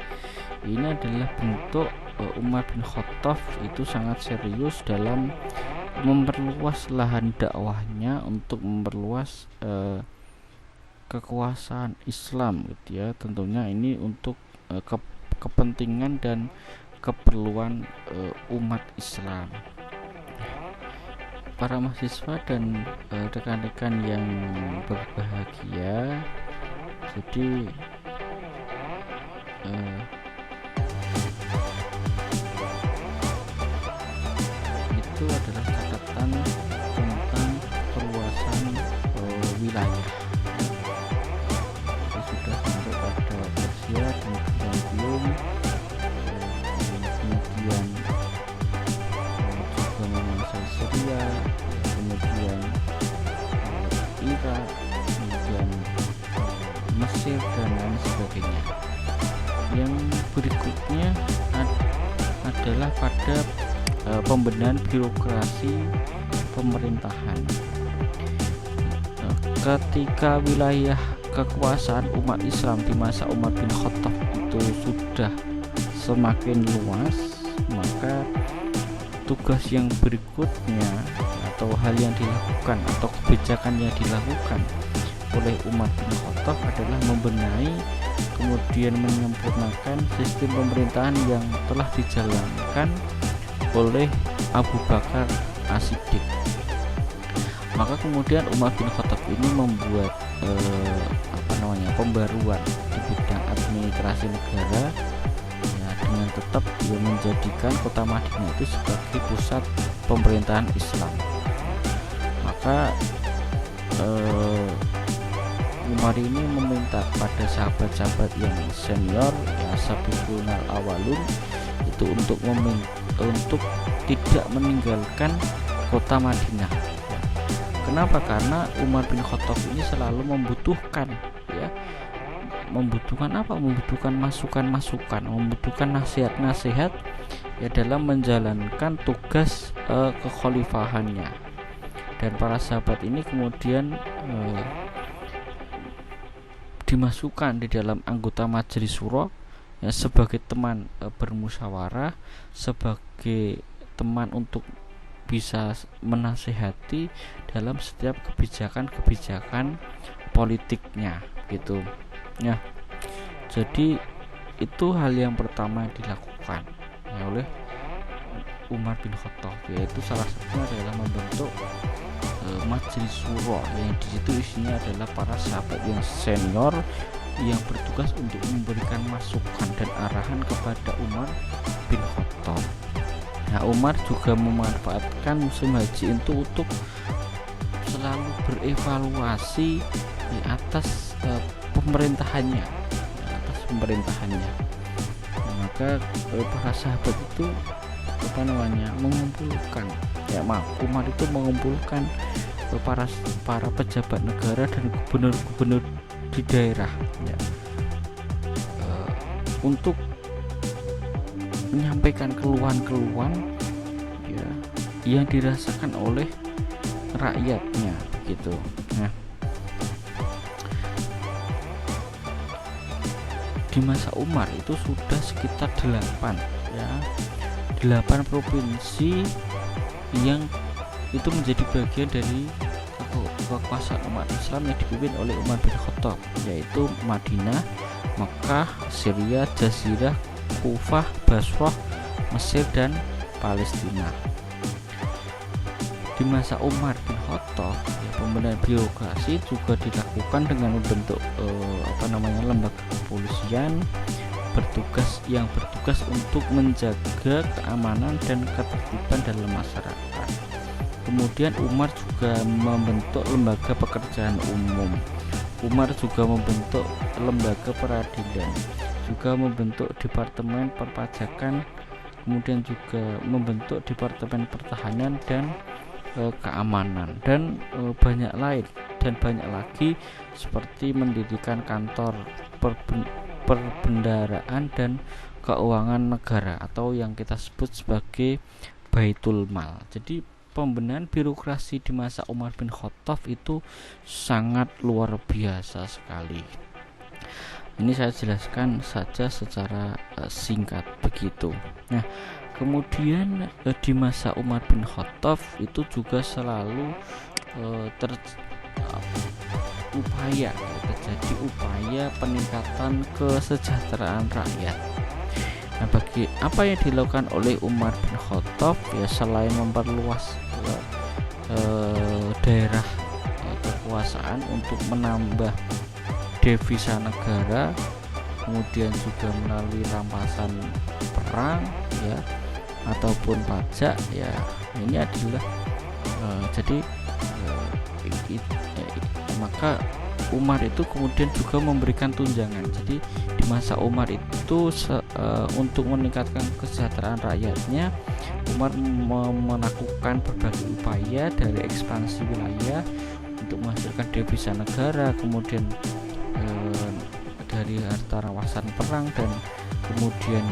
ini adalah bentuk Umar bin Khattab itu sangat serius dalam memperluas lahan dakwahnya untuk memperluas kekuasaan Islam gitu ya. Tentunya ini untuk kepentingan dan keperluan umat Islam. Para mahasiswa dan rekan-rekan yang berbahagia, jadi itu adalah catatan tentang perluasan wilayah. Jadi sudah sampai pada Persia dan Bizantium, kemudian juga menguasai Syria, kemudian Irak, kemudian Mesir dan lain sebagainya. Yang berikutnya adalah pada pembenahan birokrasi pemerintahan. Ketika wilayah kekuasaan umat Islam di masa Umar bin Khattab itu sudah semakin luas, maka tugas yang berikutnya atau hal yang dilakukan atau kebijakan yang dilakukan oleh Umar bin Khattab adalah membenahi kemudian menyempurnakan sistem pemerintahan yang telah dijalankan oleh Abu Bakar As-Siddiq. Maka kemudian Umar bin Khattab ini membuat pembaruan di bidang administrasi negara, ya, dengan tetap dia menjadikan kota Madinah itu sebagai pusat pemerintahan Islam. Maka Umar ini meminta pada sahabat-sahabat yang senior, ya, sabiqunal awalun, itu untuk tidak meninggalkan kota Madinah. Ya. Kenapa? Karena Umar bin Khattab ini selalu membutuhkan, ya, membutuhkan masukan-masukan, membutuhkan nasihat-nasihat, ya, dalam menjalankan tugas kekhalifahannya. Dan para sahabat ini kemudian dimasukkan di dalam anggota majelis syuro, ya, sebagai teman bermusyawarah, sebagai teman untuk bisa menasehati dalam setiap kebijakan-kebijakan politiknya gitu ya. Jadi itu hal yang pertama yang dilakukan, ya, oleh Umar bin Khattab, yaitu salah satunya adalah membentuk majelis syuro, yang di situ isinya adalah para sahabat yang senior yang bertugas untuk memberikan masukan dan arahan kepada Umar bin Khattab. Nah, Umar juga memanfaatkan musim haji itu untuk selalu berevaluasi di atas pemerintahannya, Maka para sahabat itu mengumpulkan, ya, Umar itu mengumpulkan para pejabat negara dan gubernur-gubernur di daerah, ya, untuk menyampaikan keluhan-keluhan, ya, yang dirasakan oleh rakyatnya begitu. Nah, di masa Umar itu sudah sekitar 8 provinsi yang itu menjadi bagian dari kekuasaan umat Islam yang dipimpin oleh Umar bin Khattab, yaitu Madinah, Mekah, Syria, Jazirah, Kufah, Basrah, Mesir, dan Palestina. Di masa Umar bin Khattab, ya, pembenahan birokrasi juga dilakukan dengan membentuk lembaga kepolisian bertugas untuk menjaga keamanan dan ketertiban dalam masyarakat. Kemudian Umar juga membentuk lembaga pekerjaan umum. Umar juga membentuk lembaga peradilan, juga membentuk departemen perpajakan, kemudian juga membentuk departemen pertahanan dan keamanan, dan banyak lain dan banyak lagi seperti mendirikan kantor perbendaharaan dan keuangan negara atau yang kita sebut sebagai Baitul Mal. Jadi pembenahan birokrasi di masa Umar bin Khattab itu sangat luar biasa sekali. Ini saya jelaskan saja secara singkat begitu. Nah, kemudian di masa Umar bin Khattab itu juga selalu terjadi upaya peningkatan kesejahteraan rakyat. Nah, bagi apa yang dilakukan oleh Umar bin Khattab ya, selain memperluas daerah kekuasaan untuk menambah devisa negara, kemudian juga melalui rampasan perang ya ataupun pajak ya, ini adalah maka Umar itu kemudian juga memberikan tunjangan. Jadi di masa Umar itu untuk meningkatkan kesejahteraan rakyatnya, Umar melakukan berbagai upaya dari ekspansi wilayah untuk menghasilkan devisa negara, kemudian dari harta rampasan perang, dan kemudian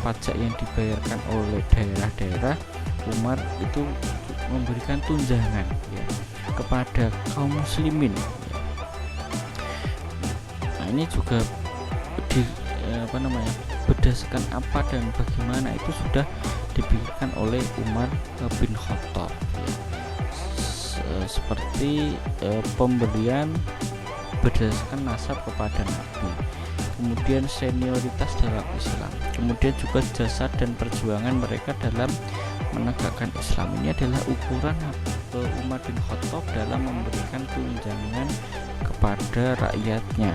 pajak yang dibayarkan oleh daerah-daerah. Umar itu memberikan tunjangan ya kepada kaum muslimin ya. Nah, ini juga berdasarkan apa dan bagaimana itu sudah dipikirkan oleh Umar bin Khattab ya. Seperti pemberian berdasarkan nasab kepada Nabi, kemudian senioritas dalam Islam, kemudian juga jasa dan perjuangan mereka dalam menegakkan Islam. Ini adalah ukuran Umar bin Khattab dalam memberikan tunjangan kepada rakyatnya.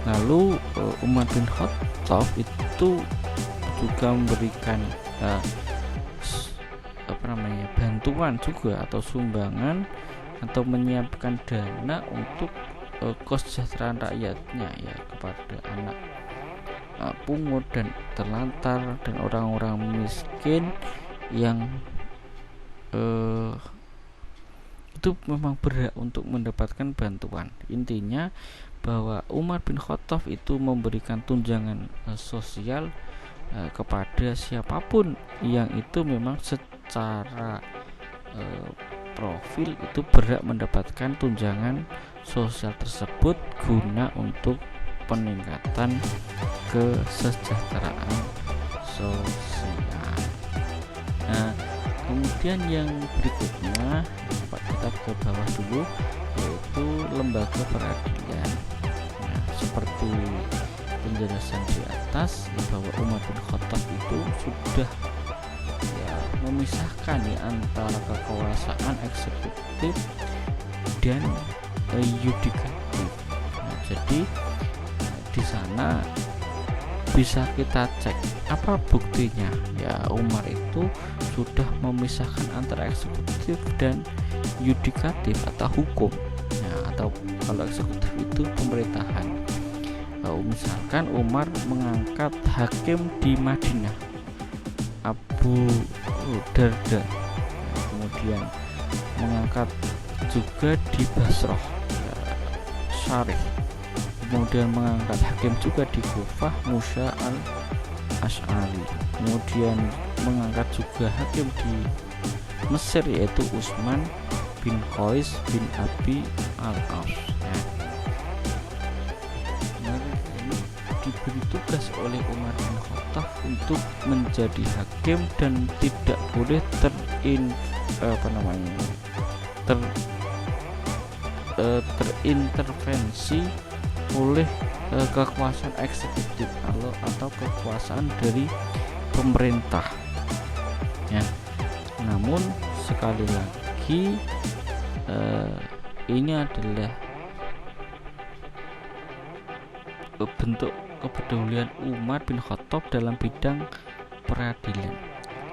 Lalu Umar bin Khattab itu juga memberikan bantuan juga atau sumbangan atau menyiapkan dana untuk kesejahteraan rakyatnya ya, kepada anak pungut dan terlantar dan orang-orang miskin yang itu memang berhak untuk mendapatkan bantuan. Intinya bahwa Umar bin Khattab itu memberikan tunjangan sosial kepada siapapun yang itu memang secara profil itu berhak mendapatkan tunjangan sosial tersebut guna untuk peningkatan kesejahteraan sosial. Nah, kemudian yang berikutnya kita ke bawah dulu, yaitu lembaga peradilan. Nah, seperti penjelasan di atas bahwa Umar bin Khattab itu sudah memisahkan ya antara kekuasaan eksekutif dan yudikatif. Nah, jadi di sana bisa kita cek apa buktinya ya, Umar itu sudah memisahkan antara eksekutif dan yudikatif atau hukum. Nah, atau kalau eksekutif itu pemerintahan. Misalkan Umar mengangkat hakim di Madinah Abu Darda, kemudian mengangkat juga di Basrah Syarih, kemudian mengangkat hakim juga di Kufah Musa al-Ash'ari, kemudian mengangkat juga hakim di Mesir yaitu Utsman bin Qais bin Abi al-As. Diberi tugas oleh Umar bin Khattab untuk menjadi hakim dan tidak boleh terintervensi oleh kekuasaan eksekutif atau kekuasaan dari pemerintah ya. Namun sekali lagi ini adalah bentuk kepedulian Umar bin Khattab dalam bidang peradilan.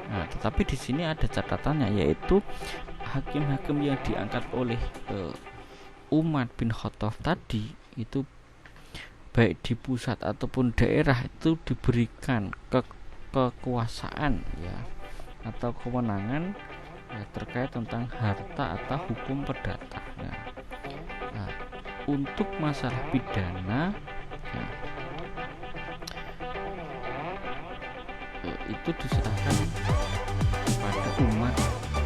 Nah, tetapi di sini ada catatannya, yaitu hakim-hakim yang diangkat oleh Umar bin Khattab tadi itu baik di pusat ataupun daerah itu diberikan kekuasaan ya atau kewenangan ya, terkait tentang harta atau hukum perdata. Nah, untuk masalah pidana ya, itu diserahkan pada umat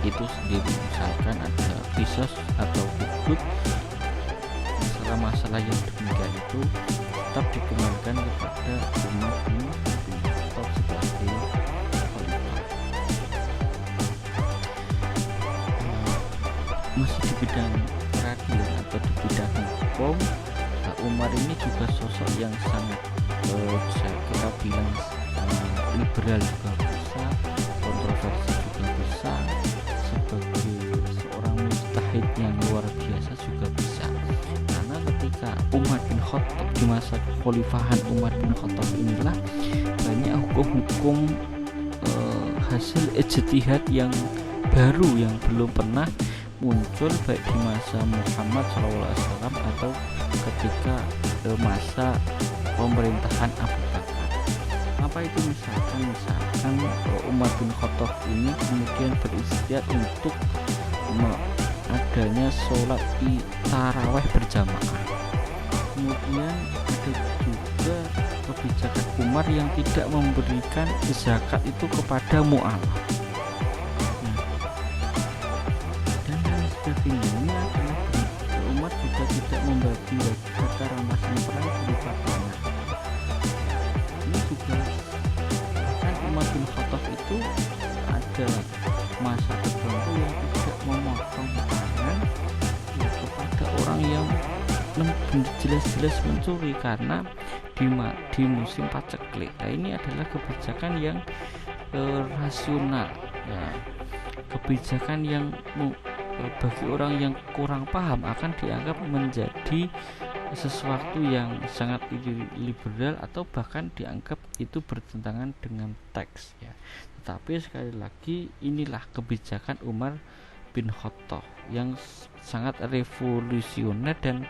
itu sendiri. Misalkan ada kisos atau hudud, masalah-masalah yang demikian itu tetap dikembalikan kepada umat ini atau sebagai khalifah. Masih di bidang peradilan atau di bidang hukum, Umar ini juga sosok yang sangat bisa kita bilang liberal juga bisa, kontroversi juga bisa, sebagai seorang mujtahid yang luar biasa juga bisa. Karena ketika Umar bin Khattab, di masa kekhalifahan Umar bin Khattab inilah banyak hukum-hukum hasil ijtihad yang baru yang belum pernah muncul baik di masa Muhammad SAW atau ketika masa pemerintahan Abu Bakar. Apa itu? Misalkan Umar bin Khattab ini kemudian beristihad untuk adanya sholat taraweh berjamaah. Kemudian ada juga kebijakan Umar yang tidak memberikan zakat itu kepada mu'alaf. Dan lain sebagainya. Adalah Umar juga tidak membagi harta rampasan perang berupa tanah. Ini juga bahkan Umar bin Khattab itu ada masa tertentu yang tidak memotong tangan ya, kepada orang yang jelas-jelas mencuri karena di musim paceklik. Nah, ini adalah kebijakan yang rasional ya, kebijakan yang bagi orang yang kurang paham akan dianggap menjadi sesuatu yang sangat liberal atau bahkan dianggap itu bertentangan dengan teks ya. Tetapi sekali lagi inilah kebijakan Umar bin Khattab yang sangat revolusioner dan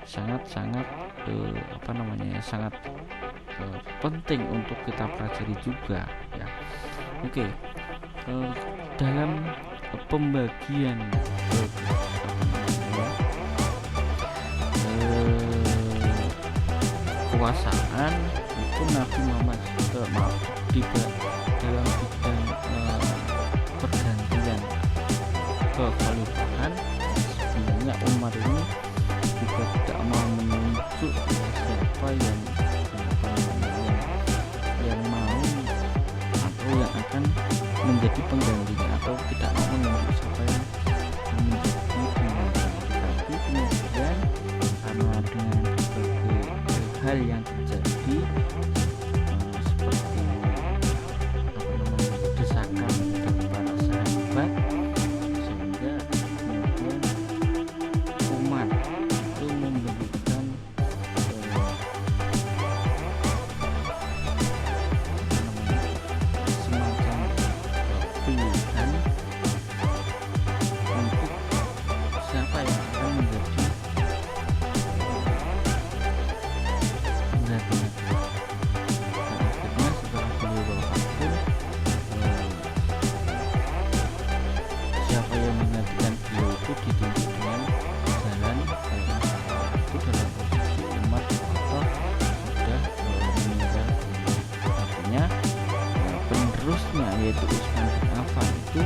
sangat-sangat sangat penting untuk kita pelajari juga ya. Oke. Dalam pembagian kekuasaan itu Nabi Muhammad dalam bidang pergantian kekhalifahan, sebenarnya Umar ini juga tidak mau menunjuk siapa yang mau atau yang akan menjadi penggantinya, atau tidak mau menunjuk siapa yang menjadi penggantinya. Tapi kemudian karena dengan berbagai hal yang terjadi seperti desakan dari para sahabat, sehingga kemudian Umar itu memberikan semacam pilihan untuk siapa yang akan menjadi penggantinya. Dan akhirnya setelah beliau wafat pun siapa yang menggantikan beliau itu ditunjuk dengan jalan itu dalam posisi Umar bin Khattab sudah meninggal dunia. Artinya penerusnya yaitu Utsman bin Affan itu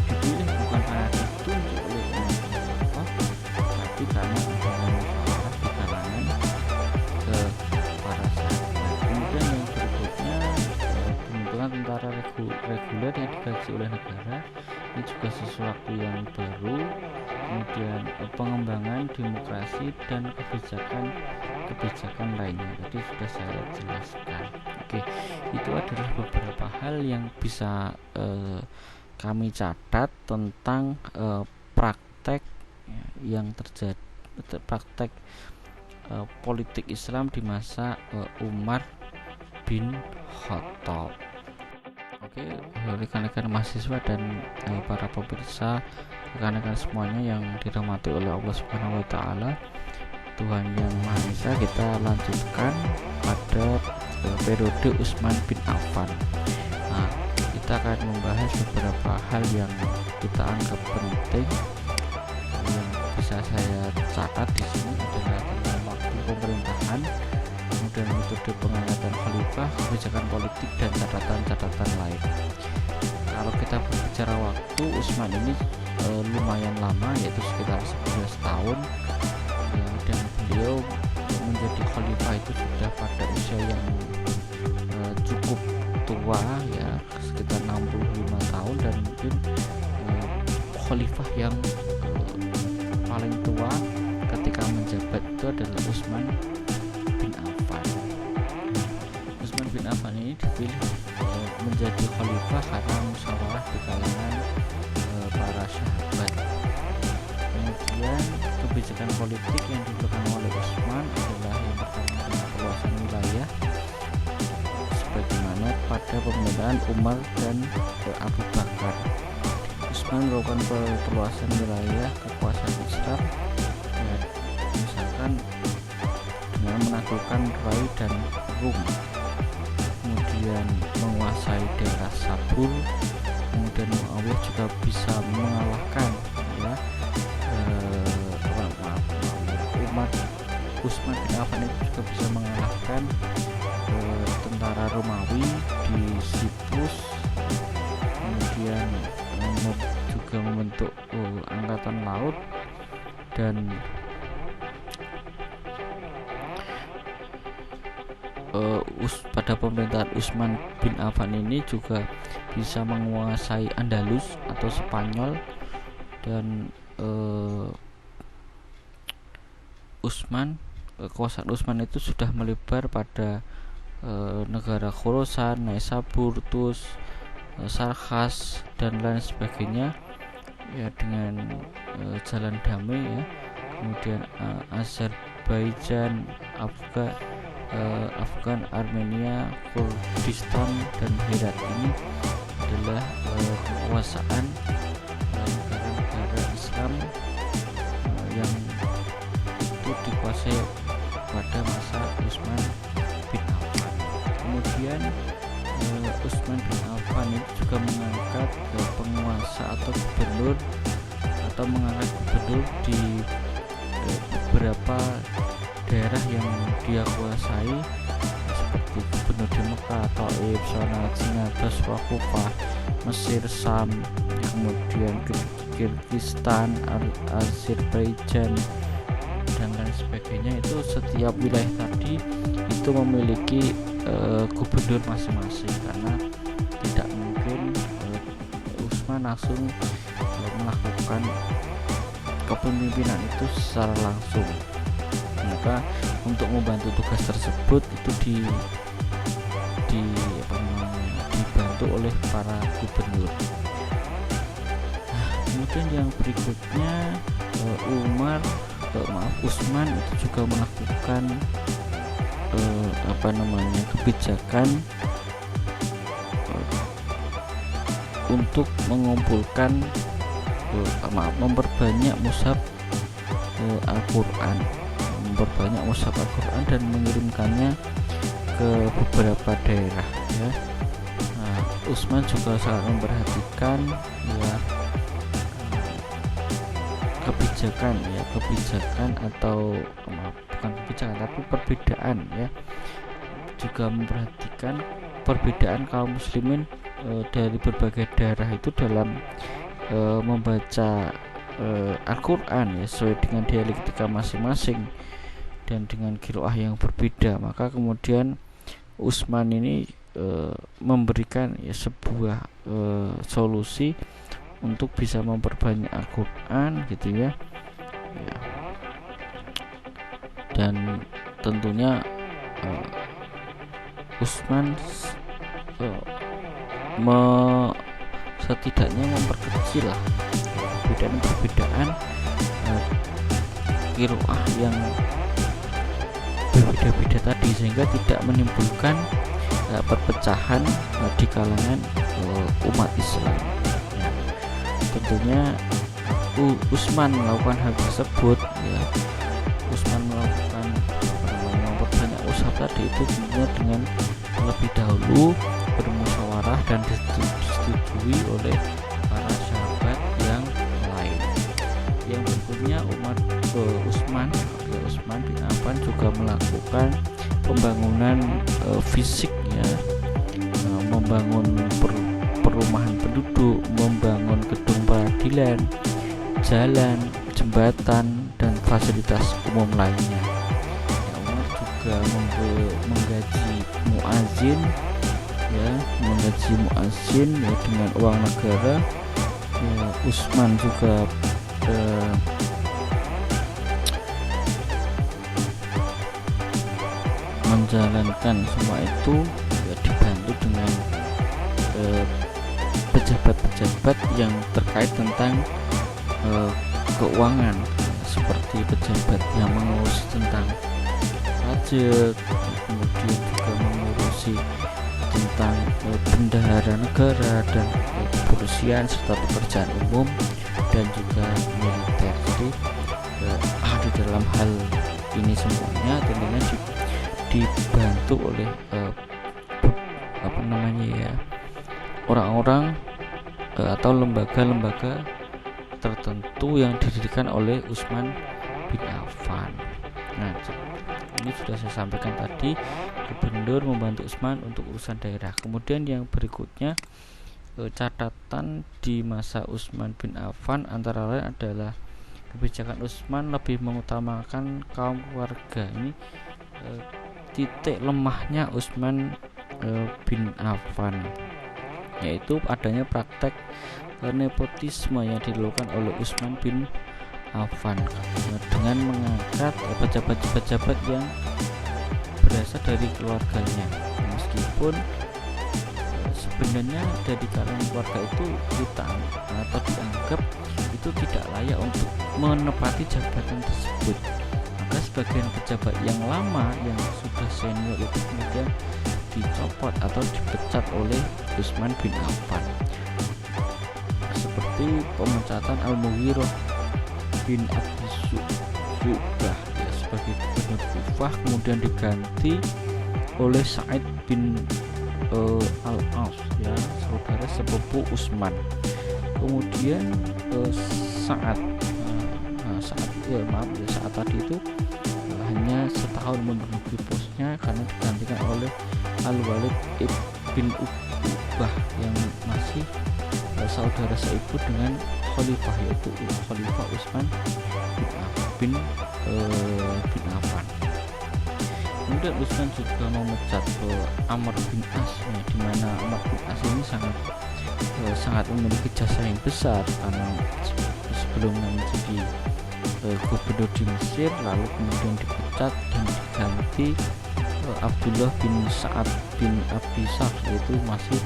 dipilih bukan karena ditunjuk oleh Umar bin Khattab, tapi karena adanya musyawarah di kalangan para sahabat. Kemudian yang berikutnya pembentukan tentara reguler yang digaji oleh negara, ini juga sesuatu yang baru. Kemudian pengembangan demokrasi dan kebijakan lainnya tadi sudah saya jelaskan. Oke, itu adalah beberapa hal yang bisa kami catat tentang praktek yang terjadi, praktek politik Islam di masa Umar bin Khattab. Oke, rekan-rekan mahasiswa dan para pemirsa, rekan-rekan semuanya yang dirahmati oleh Allah Subhanahu wa taala, Tuhan yang Maha Esa, kita lanjutkan pada periode Utsman bin Affan. Nah, kita akan membahas beberapa hal yang kita anggap penting yang bisa bisa saya catat di sini adalah tentang waktu pemerintahan, kemudian metode pengangkatan khalifah, kebijakan politik, dan catatan-catatan lain. Kalau kita berbicara waktu, Utsman ini lumayan lama, yaitu sekitar 11 tahun ya, dan beliau menjadi khalifah itu sudah pada usia yang cukup tua ya, sekitar 65 tahun, dan mungkin khalifah yang paling tua ketika menjabat itu adalah Utsman bin Affan. Utsman bin Affan ini dipilih menjadi khalifah karena musyawarah di kalangan para sahabat. Kemudian kebijakan politik yang dilakukan oleh Utsman adalah yang pertama perluasan wilayah, sebagaimana pada pemerintahan Umar dan Abu Bakar. Utsman melakukan perluasan wilayah kekuasaan Islam ya, misalkan dengan menaklukkan Rai dan Rum, kemudian menguasai daerah Sabur, kemudian Muawiyah juga bisa mengalahkan ya Utsman bin Affan itu juga bisa mengalahkan tentara Romawi di Siprus, kemudian juga membentuk angkatan laut, dan pada pemerintahan Utsman bin Affan ini juga bisa menguasai Andalus atau Spanyol, dan kekuasaan Utsman itu sudah melebar pada negara Khorasan, Naisabur, Tus, Sarkas, dan lain sebagainya ya, dengan jalan damai ya. Kemudian Azerbaijan, Afgan, Armenia, Kurdistan, dan Herat ini adalah kekuasaan negara-negara Islam yang itu dikuasai pada masa Utsman bin Affan. Kemudian Utsman bin Affan itu juga mengangkat penguasa atau gubernur di beberapa daerah yang dia kuasai, seperti gubernur di Mekah, Taif, Sonat, Sinatas, Kufah, Mesir, Sam, kemudian Kirgistan, Azerbaijan, dan lain sebagainya. Itu setiap wilayah tadi itu memiliki gubernur masing-masing, karena tidak mungkin Utsman langsung melakukan kepemimpinan itu secara langsung. Maka untuk membantu tugas tersebut itu dibantu oleh para gubernur. Kemudian yang berikutnya Utsman itu juga melakukan kebijakan untuk mengumpulkan memperbanyak mushaf Al-Quran, dan mengirimkannya ke beberapa daerah ya. Utsman juga sangat memperhatikan ya kebijakan atau bukan kebijakan tapi perbedaan ya, juga memperhatikan perbedaan kaum muslimin dari berbagai daerah itu dalam membaca Al-Quran ya, sesuai dengan dialektika masing-masing dan dengan qiraah yang berbeda. Maka kemudian Utsman ini memberikan ya sebuah solusi untuk bisa memperbanyak Al-Quran gitu ya. Dan tentunya Utsman setidaknya memperkecil lah perbedaan qiraah yang berbeda-beda tadi, sehingga tidak menimbulkan perpecahan di kalangan umat Islam ya. Tentunya Utsman melakukan hal tersebut ya. Utsman melakukan memperbanyak usaha tadi itu tentunya dengan terlebih dahulu bermusyawarah dan disetujui oleh para sahabat yang lain. Yang berikutnya Umar Utsman bin Affan juga melakukan pembangunan fisik ya, membangun perumahan penduduk, membangun gedung peradilan, jalan, jembatan, dan fasilitas umum lainnya. Ya, Umar juga menggaji muazin ya, dengan uang negara. Ya, Utsman juga menjalankan semua itu ya, dibantu dengan pejabat-pejabat yang terkait tentang keuangan, seperti pejabat yang mengurusi tentang pajak, kemudian juga mengurusi tentang bendahara negara dan kepolisian serta pekerjaan umum dan juga militer. Jadi di dalam hal ini semuanya tentunya dibantu oleh orang-orang atau lembaga-lembaga tertentu yang didirikan oleh Utsman bin Affan. Nah, ini sudah saya sampaikan tadi, gubernur membantu Utsman untuk urusan daerah. Kemudian yang berikutnya, catatan di masa Utsman bin Affan antara lain adalah kebijakan Utsman lebih mengutamakan kaum keluarga. Ini titik lemahnya Utsman bin Affan, yaitu adanya praktek nepotisme yang dilakukan oleh Utsman bin Affan dengan mengangkat pejabat-pejabat yang berasal dari keluarganya, meskipun sebenarnya dari kalangan keluarga itu dianggap itu tidak layak untuk menepati jabatan tersebut. Maka sebagian pejabat yang lama yang sudah senior itu kemudian dicopot atau dipecat oleh Utsman bin Affan, seperti pemecatan Al-Mughirah bin Abi Syubah ya, sebagai gubernur Kufah, kemudian diganti oleh Sa'id bin Al-As ya, saudara sepupu Utsman. Kemudian saat tadi itu hanya setahun menduduki posnya karena digantikan oleh Al-Walid bin Uqbah yang masih saudara seibu dengan khalifah, yaitu Khalifah Utsman bin Affan. Kemudian Utsman juga memecat Amr bin As, di mana Amr bin As ini sangat memiliki jasa yang besar karena sebelumnya menjadi gubernur di Mesir, lalu kemudian dipecat dan diganti Abdullah bin Sa'ad bin Abi Saf, yaitu masih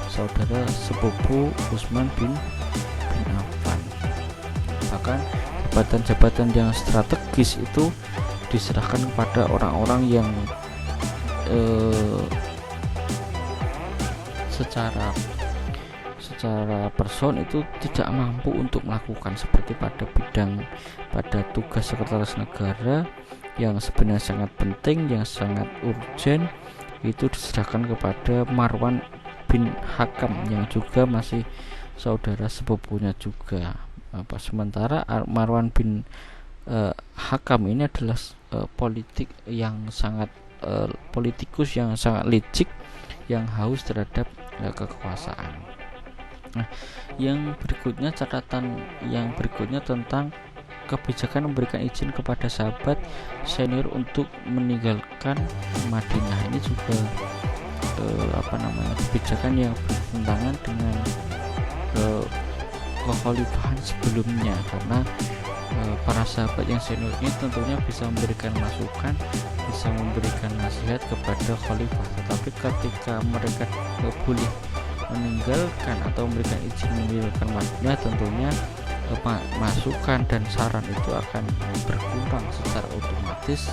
saudara sepupu Utsman bin Affan. Bahkan jabatan-jabatan yang strategis itu diserahkan kepada orang-orang yang secara person itu tidak mampu untuk melakukan, seperti pada tugas sekretaris negara yang sebenarnya sangat penting, yang sangat urgent, itu diserahkan kepada Marwan bin Hakam yang juga masih saudara sepupunya juga. Sementara Marwan bin Hakam ini adalah politikus yang sangat licik, yang haus terhadap kekuasaan. Nah, catatan yang berikutnya tentang kebijakan memberikan izin kepada sahabat senior untuk meninggalkan Madinah. Ini juga kebijakan yang bertentangan dengan kekhalifahan sebelumnya, karena para sahabat yang senior ini tentunya bisa memberikan masukan, bisa memberikan nasihat kepada khalifah, tetapi ketika mereka boleh meninggalkan atau memberikan izin meninggalkan Madinah, tentunya masukan dan saran itu akan berkurang secara otomatis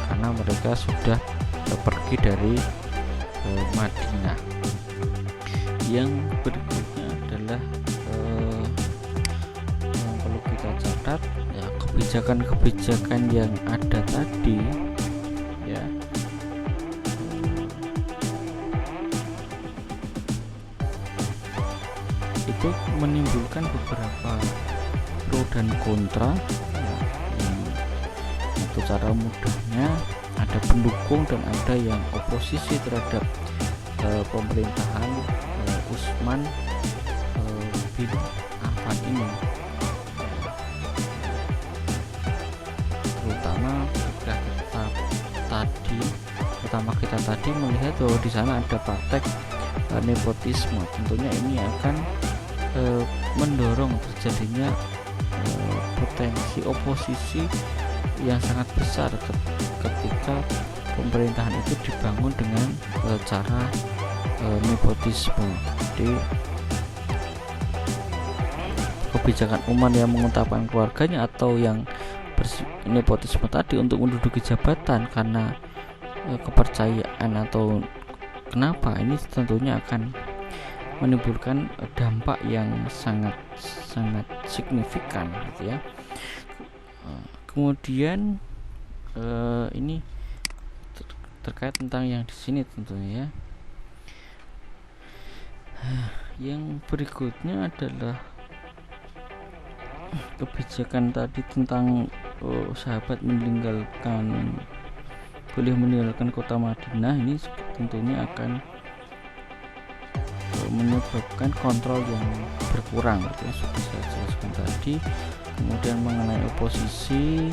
karena mereka sudah pergi dari Madinah. Yang berikutnya adalah yang perlu kita catat ya, kebijakan-kebijakan yang ada tadi ya, itu menimbulkan beberapa pro dan kontra ya, atau cara mudahnya ada pendukung dan ada yang oposisi terhadap pemerintahan Utsman bin Affan ini, terutama kita tadi melihat bahwa di sana ada praktek nepotisme. Tentunya ini akan mendorong terjadinya potensi oposisi yang sangat besar ketika pemerintahan itu dibangun dengan cara nepotisme. Jadi kebijakan Umar yang mengutamakan keluarganya atau yang nepotisme tadi untuk menduduki jabatan karena kepercayaan atau kenapa, ini tentunya akan menimbulkan dampak yang sangat signifikan gitu ya. Kemudian ini terkait tentang yang di sini tentunya ya. Yang berikutnya adalah kebijakan tadi tentang sahabat boleh meninggalkan kota Madinah. Ini tentunya akan menyebabkan kontrol yang berkurang gitu ya, sudah saya jelaskan tadi. Kemudian mengenai oposisi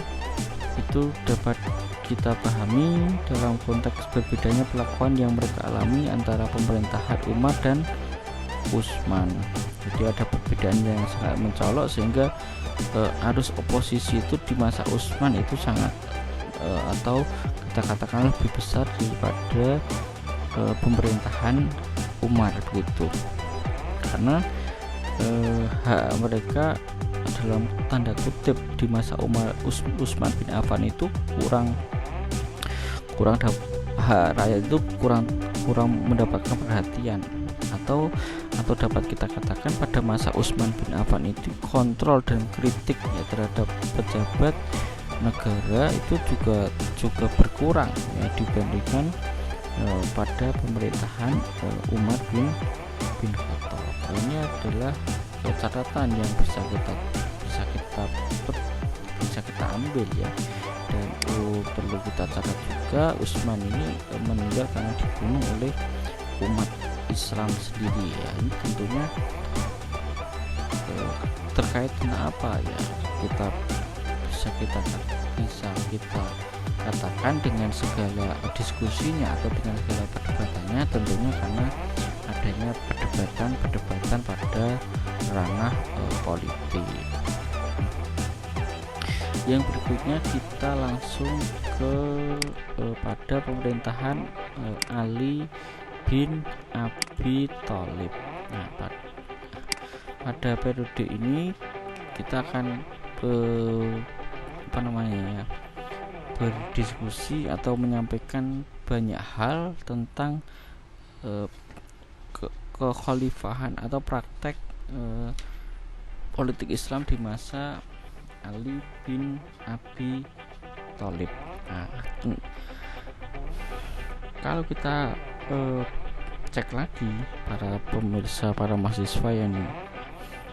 itu dapat kita pahami dalam konteks berbedanya perlakuan yang mereka alami antara pemerintahan Umar dan Utsman. Jadi ada perbedaan yang sangat mencolok sehingga arus oposisi itu di masa Utsman itu sangat atau kita katakan lebih besar daripada pemerintahan Umar begitu, karena hak mereka dalam tanda kutip di masa Utsman bin Affan itu kurang hak rakyat itu kurang mendapatkan perhatian, atau dapat kita katakan pada masa Utsman bin Affan itu kontrol dan kritik ya terhadap pejabat negara itu juga berkurang ya dibandingkan pada pemerintahan Umar bin Khattab. Ini adalah catatan yang bisa kita ambil ya. Dan perlu kita catat juga, Utsman ini meninggal karena dibunuh oleh umat Islam sendiri ya. Ini tentunya terkait dengan apa ya, bisa kita katakan dengan segala diskusinya atau dengan segala perdebatannya, tentunya karena adanya perdebatan pada ranah politik. Yang berikutnya kita langsung pada pemerintahan Ali bin Abi Thalib. Nah, pada periode ini kita akan berdiskusi atau menyampaikan banyak hal tentang kekhalifahan atau praktek politik Islam di masa Ali bin Abi Thalib. Nah, kalau kita cek lagi para pemirsa, para mahasiswa yang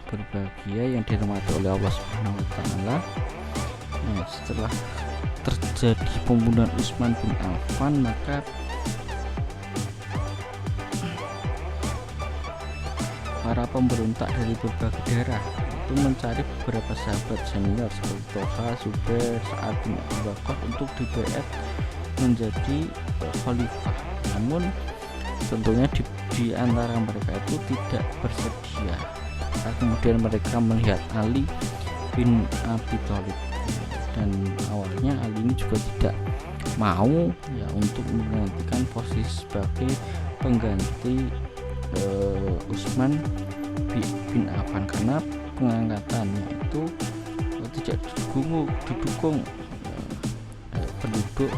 berbahagia yang dirahmati oleh Allah Subhanahu wa taala. Nah, setelah terjadi pembunuhan Utsman bin Affan, maka para pemberontak dari berbagai daerah itu mencari beberapa sahabat senior seperti Thalha, Zubair, Sa'ad bin Abi Waqqas untuk dibayat menjadi khalifah. Namun tentunya di antara mereka itu tidak bersedia. Kemudian mereka melihat Ali bin Abi Thalib, dan awalnya Ali ini juga tidak mau ya untuk menggantikan posisi sebagai pengganti Utsman bin Affan, karena pengangkatannya itu tidak didukung penduduk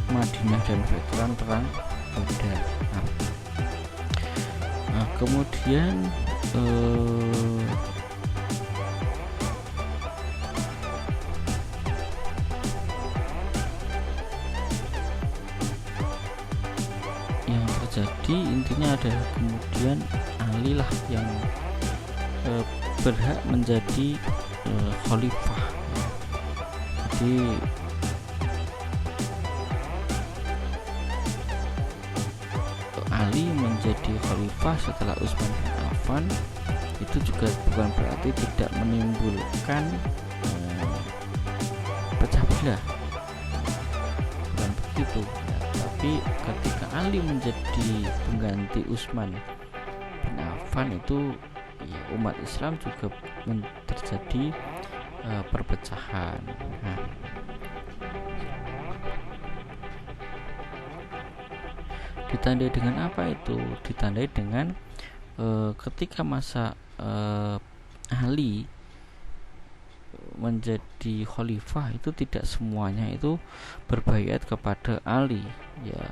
Madinah dan veteran perang Badar. Nah, kemudian yang terjadi intinya adalah kemudian Ali lah yang berhak menjadi khalifah. Jadi Ali menjadi khalifah setelah Utsman bin Affan itu juga bukan berarti tidak menimbulkan pecah belah, bukan begitu ya. Tapi ketika Ali menjadi pengganti Utsman bin Affan itu ya, umat Islam juga terjadi perpecahan. Nah, ditandai dengan apa itu? Ditandai dengan ketika masa Ali menjadi khalifah itu tidak semuanya itu berbaiat kepada Ali ya.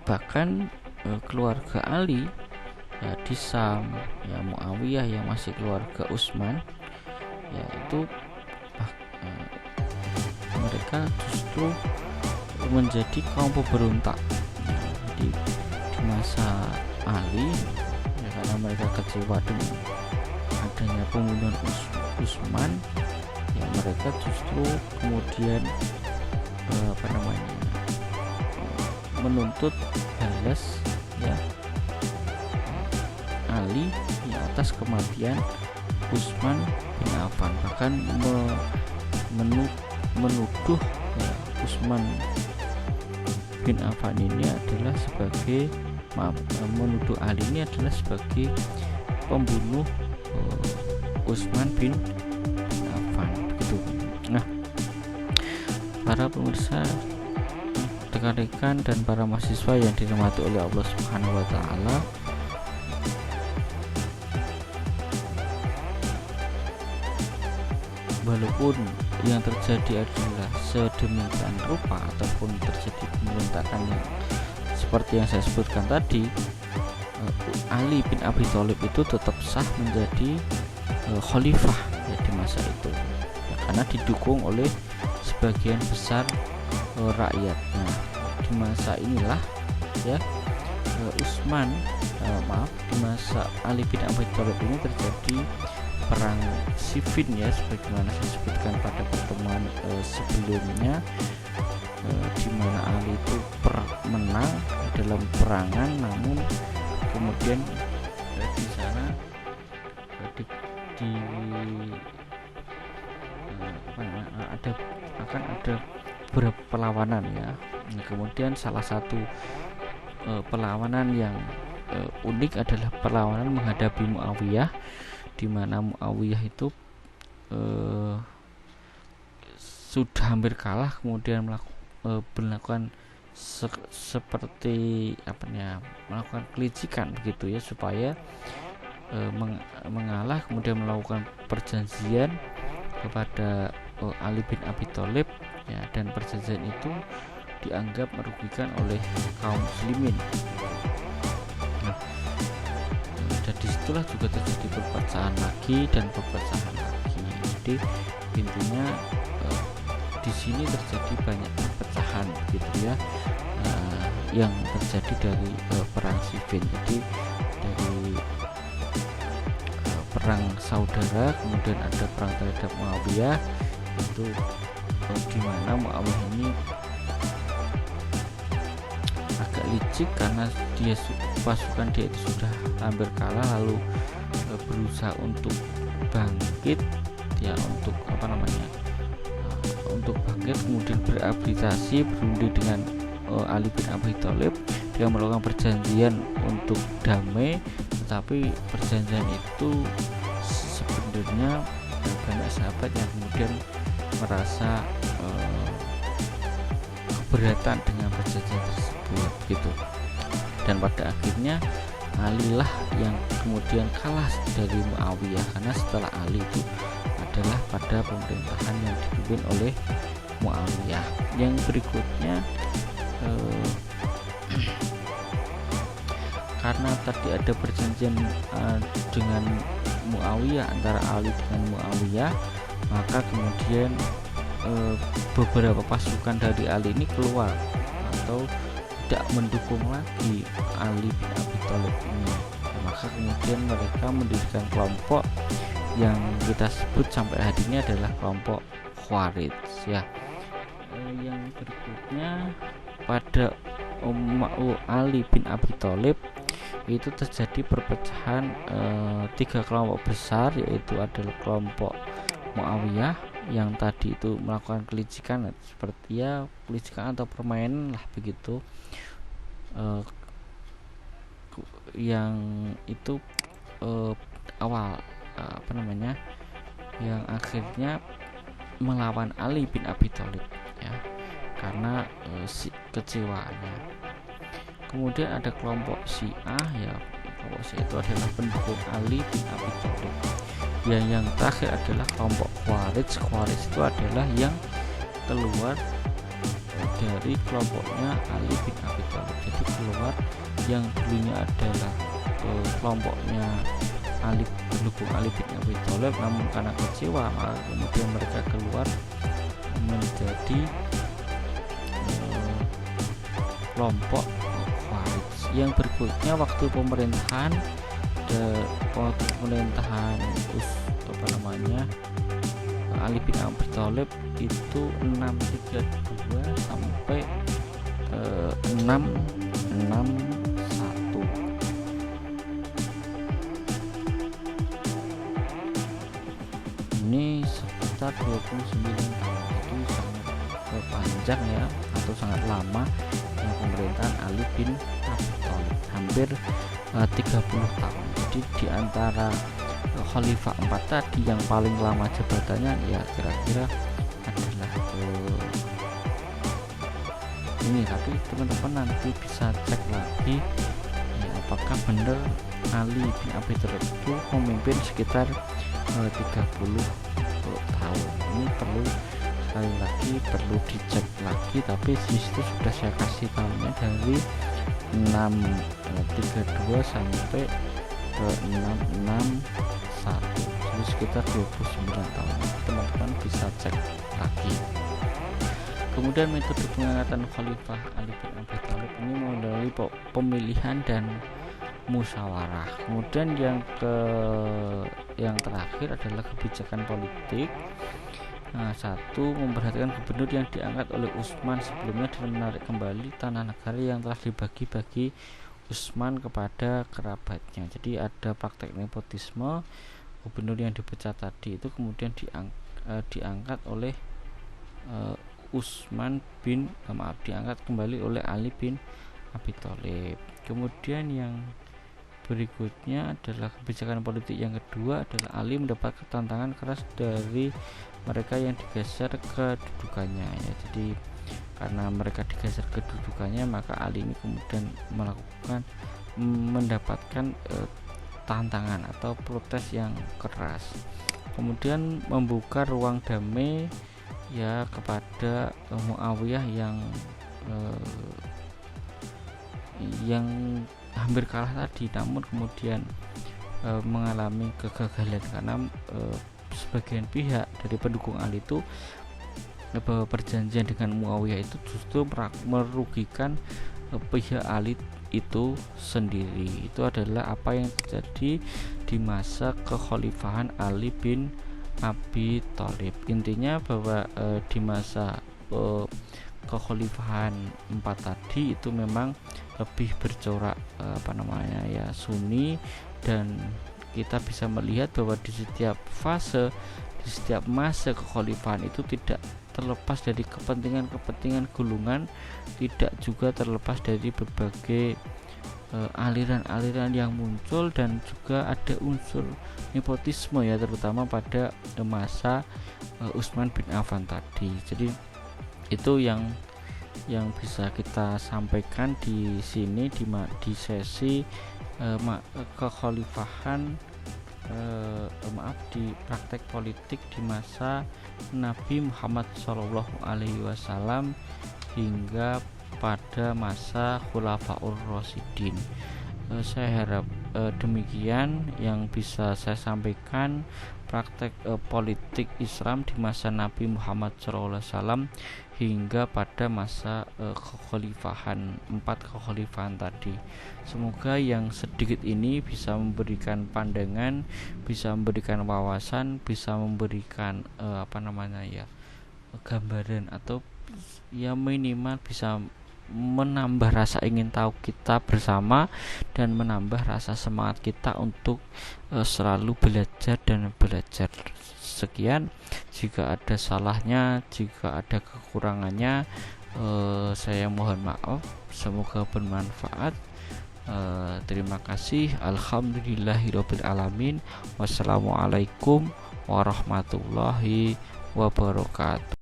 Bahkan keluarga Ali ya di Sam ya, Muawiyah yang masih keluarga Utsman ya itu mereka justru menjadi kaum pemberontak ya. Jadi di masa Ali ya, karena mereka kecewa dengan adanya pembunuhan Utsman ya, mereka justru kemudian menuntut balas ya Ali di atas kematian Utsman bin Affan, bahkan menuduh ya, Utsman bin Affan ini adalah sebagai menuduh Ali ini adalah sebagai pembunuh Utsman bin Affan begitu. Nah, para pemirsa, rekan-rekan dan para mahasiswa yang dirahmati oleh Allah Subhanahu wa taala, walaupun yang terjadi adalah sedemikian rupa ataupun terjadi pemberontakan yang seperti yang saya sebutkan tadi, Ali bin Abi Thalib itu tetap sah menjadi khalifah ya, di masa itu ya, karena didukung oleh sebagian besar rakyatnya. Di masa inilah ya di masa Ali bin Abi Thalib ini terjadi perang Siffin ya, sebagaimana saya sebutkan pada pertemuan sebelumnya, di mana Ali itu menang dalam perangan, namun kemudian di sana akan ada beberapa perlawanan ya. Kemudian salah satu perlawanan yang unik adalah perlawanan menghadapi Muawiyah, di mana Muawiyah itu sudah hampir kalah, kemudian melakukan seperti melakukan kelicikan begitu ya, supaya mengalah, kemudian melakukan perjanjian kepada Ali bin Abi Thalib ya, dan perjanjian itu dianggap merugikan oleh kaum muslimin. Nah, dan disitulah juga terjadi perpecahan lagi dan perpecahan lagi. Jadi intinya di sini terjadi banyak perpecahan gitu ya, yang terjadi dari perang Siffin. Jadi dari perang saudara, kemudian ada perang terhadap Muawiyah, itu di mana Muawiyah ini agak licik karena pasukan dia itu sudah hampir kalah, lalu berusaha untuk bangkit ya, untuk bangkit, kemudian berarbitrasi, berunding dengan Ali bin Abi Thalib. Dia melakukan perjanjian untuk damai, tetapi perjanjian itu sebenarnya banyak sahabat yang kemudian merasa keberatan dengan perjanjian tersebut gitu. Dan pada akhirnya Ali lah yang kemudian kalah dari Muawiyah, karena setelah Ali itu adalah pada pemerintahan yang dipimpin oleh Muawiyah. Yang berikutnya karena tadi ada perjanjian dengan Muawiyah, antara Ali dengan Muawiyah, maka kemudian beberapa pasukan dari Ali ini keluar atau tidak mendukung lagi Ali bin Abi Thalib ini. Maka kemudian mereka mendirikan kelompok yang kita sebut sampai hari ini adalah kelompok Khawarij ya. Yang berikutnya pada Ali bin Abi Thalib itu terjadi perpecahan tiga kelompok besar, yaitu adalah kelompok Muawiyah yang tadi itu melakukan kelicikan seperti kelicikan atau permainan lah begitu, yang itu awal yang akhirnya melawan Ali bin Abi Thalib ya, karena kecewaannya. Kemudian ada kelompok Syiah ya, kelompok Syiah itu adalah pendukung Ali bin Abi Thalib. Yang terakhir adalah kelompok Khawarij. Khawarij itu adalah yang keluar dari kelompoknya Ali bin Abi Thalib. Jadi keluar yang dulunya adalah kelompoknya pendukung Ali bin Abi Thalib, namun karena kecewa maka kemudian mereka keluar menjadi kelompok Khawarij. Yang berikutnya waktu pemerintahan Ali bin Abi Thalib itu 632 sampai 661. Ini sekitar 29 tahun, jadi sangat panjang ya, atau sangat lama pemerintahan Ali bin Abi Thalib, hampir 30 tahun. Jadi di antara Khalifah 4 tadi yang paling lama jabatannya ya kira-kira adalah ini. Tapi teman-teman nanti bisa cek lagi ya, apakah benar Ali bin Abi Thalib itu memimpin sekitar 30 tahun. Ini perlu dicek lagi, tapi disitu sudah saya kasih tahunnya dari 632 sampai 661, jadi sekitar 29 tahun. Teman-teman bisa cek lagi. Kemudian metode pengangkatan Khalifah Ali bin Abi Thalib ini melalui pemilihan dan musyawarah. Kemudian yang terakhir adalah kebijakan politik. Satu, memperhatikan gubernur yang diangkat oleh Utsman sebelumnya dan menarik kembali tanah negara yang telah dibagi-bagi Utsman kepada kerabatnya. Jadi ada praktek nepotisme. Gubernur yang dipecat tadi itu kemudian diangkat oleh diangkat kembali oleh Ali bin Abi Thalib. Kemudian yang berikutnya adalah kebijakan politik yang kedua adalah Ali mendapat tantangan keras dari mereka yang digeser kedudukannya ya. Jadi karena mereka digeser kedudukannya, maka Ali ini kemudian mendapatkan tantangan atau protes yang keras. Kemudian membuka ruang damai ya kepada Muawiyah yang hampir kalah tadi, namun kemudian mengalami kegagalan karena sebagian pihak dari pendukung Ali itu bahwa perjanjian dengan Muawiyah itu justru merugikan pihak Ali itu sendiri. Itu adalah apa yang terjadi di masa kekhalifahan Ali bin Abi Thalib. Intinya bahwa di masa kekhalifahan 4 tadi itu memang lebih bercorak Sunni, dan kita bisa melihat bahwa di setiap fase, di setiap masa kekhalifahan itu tidak terlepas dari kepentingan golongan, tidak juga terlepas dari berbagai aliran-aliran yang muncul, dan juga ada unsur nepotisme ya, terutama pada masa Utsman bin Affan tadi. Jadi itu yang bisa kita sampaikan di sini di sesi kekhalifahan di praktek politik di masa Nabi Muhammad SAW hingga pada masa Khulafaur Rasyidin. Saya harap demikian yang bisa saya sampaikan praktek politik Islam di masa Nabi Muhammad SAW hingga pada masa kekhalifahan 4 kekhalifahan tadi. Semoga yang sedikit ini bisa memberikan pandangan, bisa memberikan wawasan, bisa memberikan gambaran, atau ya minimal bisa menambah rasa ingin tahu kita bersama dan menambah rasa semangat kita untuk selalu belajar dan belajar. Sekian, jika ada salahnya, jika ada kekurangannya, saya mohon maaf. Semoga bermanfaat. Terima kasih. Alhamdulillahirabbil alamin. Wassalamualaikum warahmatullahi wabarakatuh.